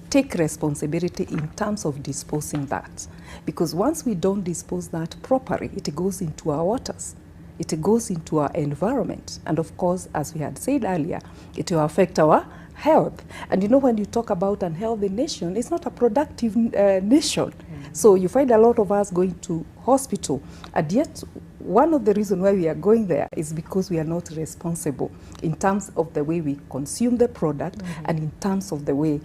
take responsibility in terms of disposing that. Because once we don't dispose that properly, it goes into our waters, it goes into our environment. And of course, as we had said earlier, it will affect our health. And you know, when you talk about an healthy nation, it's not a productive nation. So you find a lot of us going to hospital, and yet one of the reasons why we are going there is because we are not responsible in terms of the way we consume the product and in terms of the way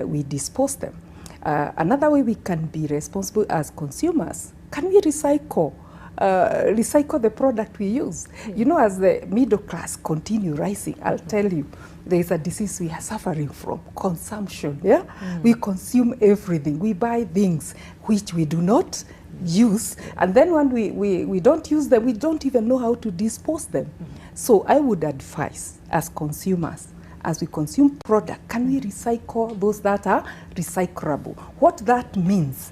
we dispose them. Another way we can be responsible as consumers, can we recycle the product we use? You know, as the middle class continue rising, I'll tell you, there is a disease we are suffering from, consumption. Yeah, we consume everything. We buy things which we do not use, and then when we don't use them, we don't even know how to dispose them. So I would advise, as consumers, as we consume product, can we recycle those that are recyclable? What that means,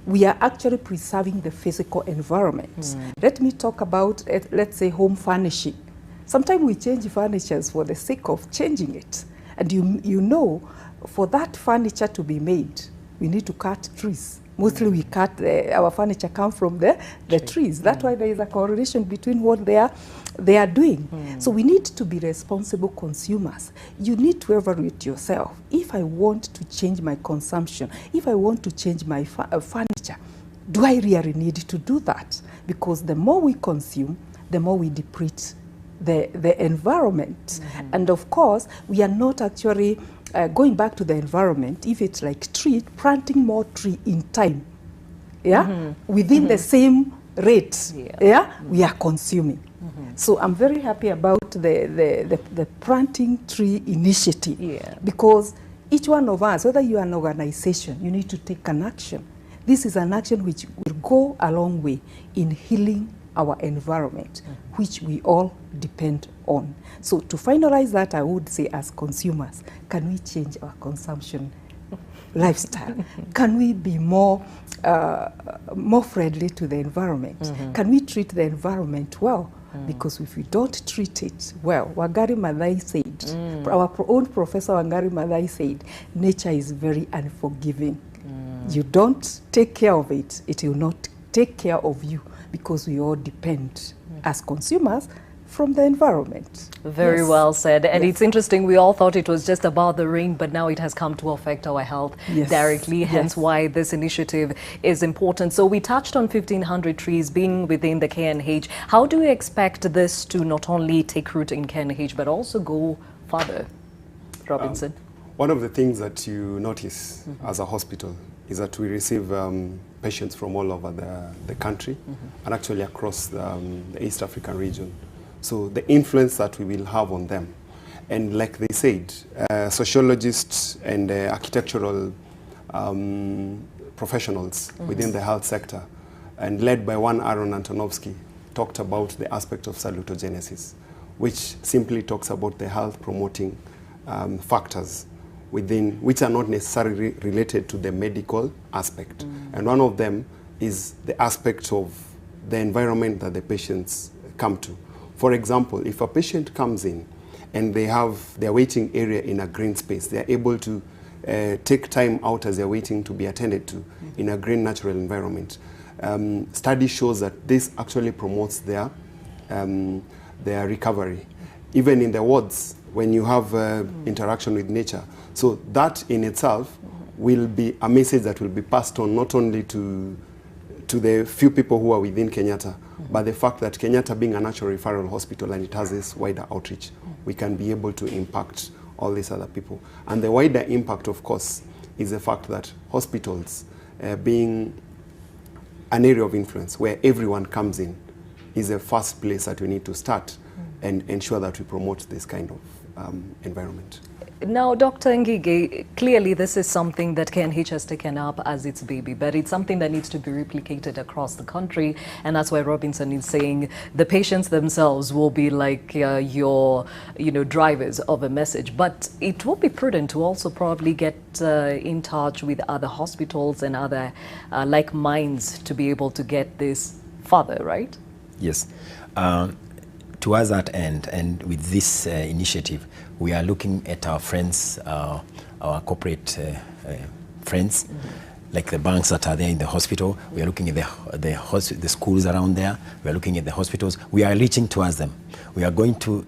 we are actually preserving the physical environment. Let me talk about, let's say, home furnishing. Sometimes we change furnitures for the sake of changing it. And you know, for that furniture to be made, we need to cut trees. Mostly we cut, our furniture comes from the trees. That's why there is a correlation between what they are doing. So we need to be responsible consumers. You need to evaluate yourself. If I want to change my consumption, if I want to change my furniture, do I really need to do that? Because the more we consume, the more we deplete the environment. And of course, we are not actually going back to the environment. If it's like planting more tree in time, within the same rate, we are consuming. So I'm very happy about the planting tree initiative, because each one of us, whether you are an organization, you need to take an action. This is an action which will go a long way in healing our environment, which we all depend on. So to finalize that, I would say as consumers, can we change our consumption lifestyle? Can we be more friendly to the environment? Can we treat the environment well? Because if we don't treat it well, Wangari Maathai said, our own Professor Wangari Maathai said, nature is very unforgiving. You don't take care of it, it will not take care of you, because we all depend as consumers from the environment. Very well said. And it's interesting, we all thought it was just about the rain, but now it has come to affect our health directly, hence why this initiative is important. So we touched on 1,500 trees being within the KNH. How do you expect this to not only take root in KNH, but also go further? Robinson? One of the things that you notice as a hospital is that we receive patients from all over the country and actually across the East African region. So the influence that we will have on them, and like they said, sociologists and architectural professionals within the health sector, and led by one Aaron Antonovsky, talked about the aspect of salutogenesis, which simply talks about the health promoting factors within, which are not necessarily related to the medical aspect. And one of them is the aspect of the environment that the patients come to. For example, if a patient comes in and they have their waiting area in a green space, they are able to take time out as they're waiting to be attended to in a green natural environment. Study shows that this actually promotes their recovery. Even in the wards, when you have interaction with nature. So that in itself will be a message that will be passed on not only to the few people who are within Kenyatta, but the fact that Kenyatta being a natural referral hospital and it has this wider outreach, we can be able to impact all these other people. And the wider impact, of course, is the fact that hospitals being an area of influence where everyone comes in is the first place that we need to start and ensure that we promote this kind of environment. Now, Dr. Ngige, clearly this is something that KNH has taken up as its baby, but it's something that needs to be replicated across the country, and that's why Robinson is saying the patients themselves will be like your drivers of a message. But it will be prudent to also probably get in touch with other hospitals and other like minds to be able to get this further, right? Yes. Towards that end, and with this initiative, we are looking at our friends, our corporate friends, like the banks that are there in the hospital. We are looking at the schools around there. We are looking at the hospitals. We are reaching towards them. We are going to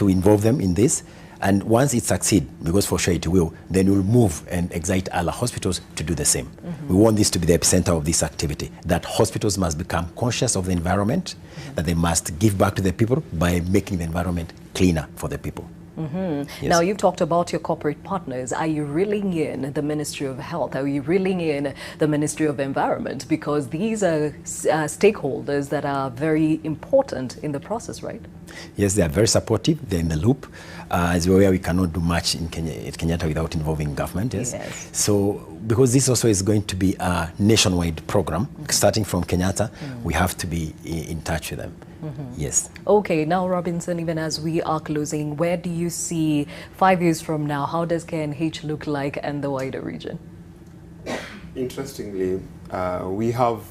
involve them in this. And once it succeeds, because for sure it will, then we'll move and excite other hospitals to do the same. We want this to be the epicenter of this activity, that hospitals must become conscious of the environment, that they must give back to the people by making the environment cleaner for the people. Yes. Now, you've talked about your corporate partners. Are you reeling in the Ministry of Health? Are you reeling in the Ministry of Environment? Because these are stakeholders that are very important in the process, right? Yes, they are very supportive. They're in the loop. as we're aware, we cannot do much in Kenyatta without involving government. Yes. So because this also is going to be a nationwide program, starting from Kenyatta, we have to be in touch with them. Yes. Okay, now Robinson, even as we are closing, where do you see 5 years from now? How does KNH look like and the wider region? Interestingly, we have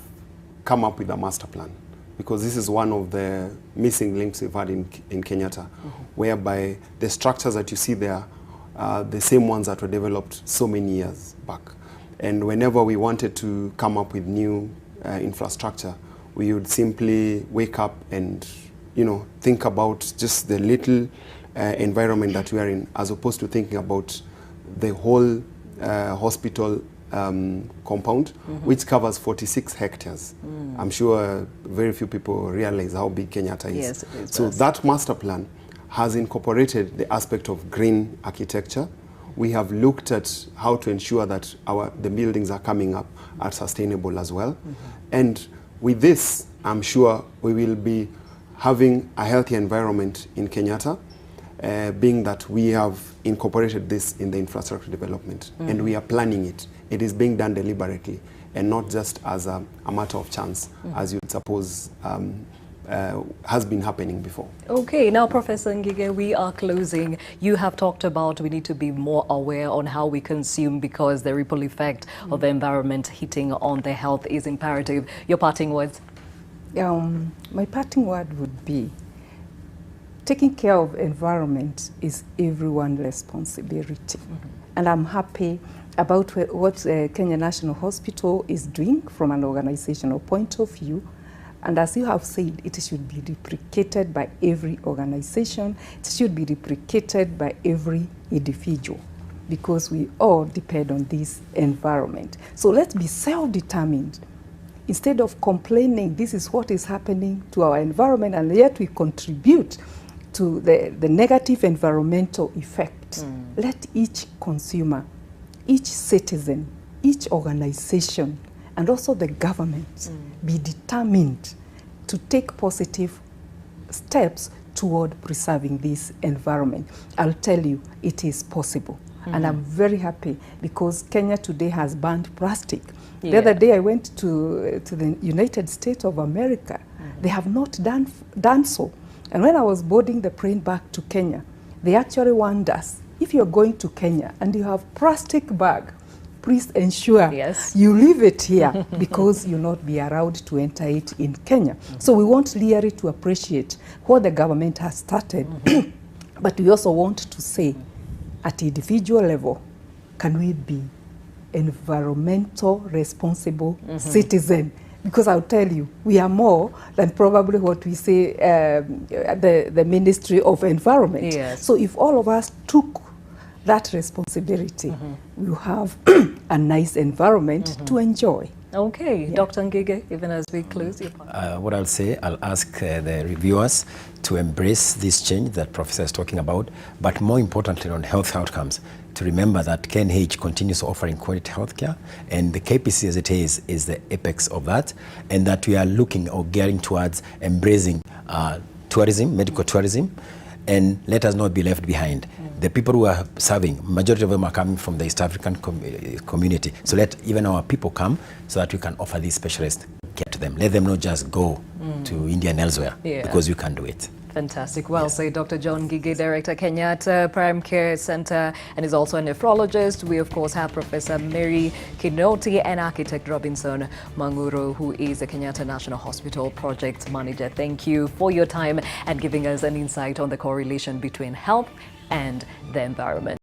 come up with a master plan, because this is one of the missing links we've had in Kenyatta, whereby the structures that you see there are the same ones that were developed so many years back. And whenever we wanted to come up with new infrastructure, we would simply wake up and, think about just the little environment that we are in, as opposed to thinking about the whole hospital compound, which covers 46 hectares. I'm sure very few people realize how big Kenyatta is. Yes, so that master plan has incorporated the aspect of green architecture. We have looked at how to ensure that the buildings are coming up are sustainable as well. And with this, I'm sure we will be having a healthy environment in Kenyatta, being that we have incorporated this in the infrastructure development, and we are planning it. It is being done deliberately and not just as a matter of chance, as you'd suppose has been happening before. Okay, now Professor Ngige, we are closing. You have talked about we need to be more aware on how we consume, because the ripple effect of the environment hitting on the health is imperative. Your parting words? My parting word would be, taking care of environment is everyone's responsibility. And I'm happy about what Kenya National Hospital is doing from an organizational point of view. And as you have said, it should be replicated by every organization. It should be replicated by every individual, because we all depend on this environment. So let's be self-determined. Instead of complaining, this is what is happening to our environment, and yet we contribute to the negative environmental effect. Let each consumer, each citizen, each organization, and also the government be determined to take positive steps toward preserving this environment. I'll tell you, it is possible. And I'm very happy because Kenya today has banned plastic. The other day I went to the United States of America. They have not done so. And when I was boarding the plane back to Kenya, they actually warned us, if you're going to Kenya and you have plastic bag, please ensure you leave it here because you'll not be allowed to enter it in Kenya. So we want really to appreciate what the government has started, but we also want to say at individual level, can we be environmental responsible citizen? Because I'll tell you, we are more than probably what we say the Ministry of Environment. So if all of us took that responsibility, we'll have a nice environment to enjoy. Okay, Dr. Ngige, even as we close your part. What I'll say, I'll ask the reviewers to embrace this change that Professor is talking about, but more importantly on health outcomes, to remember that KNH continues offering quality healthcare, and the KPC as it is the apex of that, and that we are looking or gearing towards embracing tourism, medical tourism, and let us not be left behind. The people who are serving, majority of them are coming from the East African community. So let even our people come so that we can offer this specialist care to them. Let them not just go to India and elsewhere, because we can do it. Fantastic. Well said, Dr. John Ngige, Director, Kenyatta Prime Care Center, and is also a nephrologist. We, of course, have Professor Mary Kinoti and Architect Robinson Manguru, who is the Kenyatta National Hospital Project Manager. Thank you for your time and giving us an insight on the correlation between health and the environment.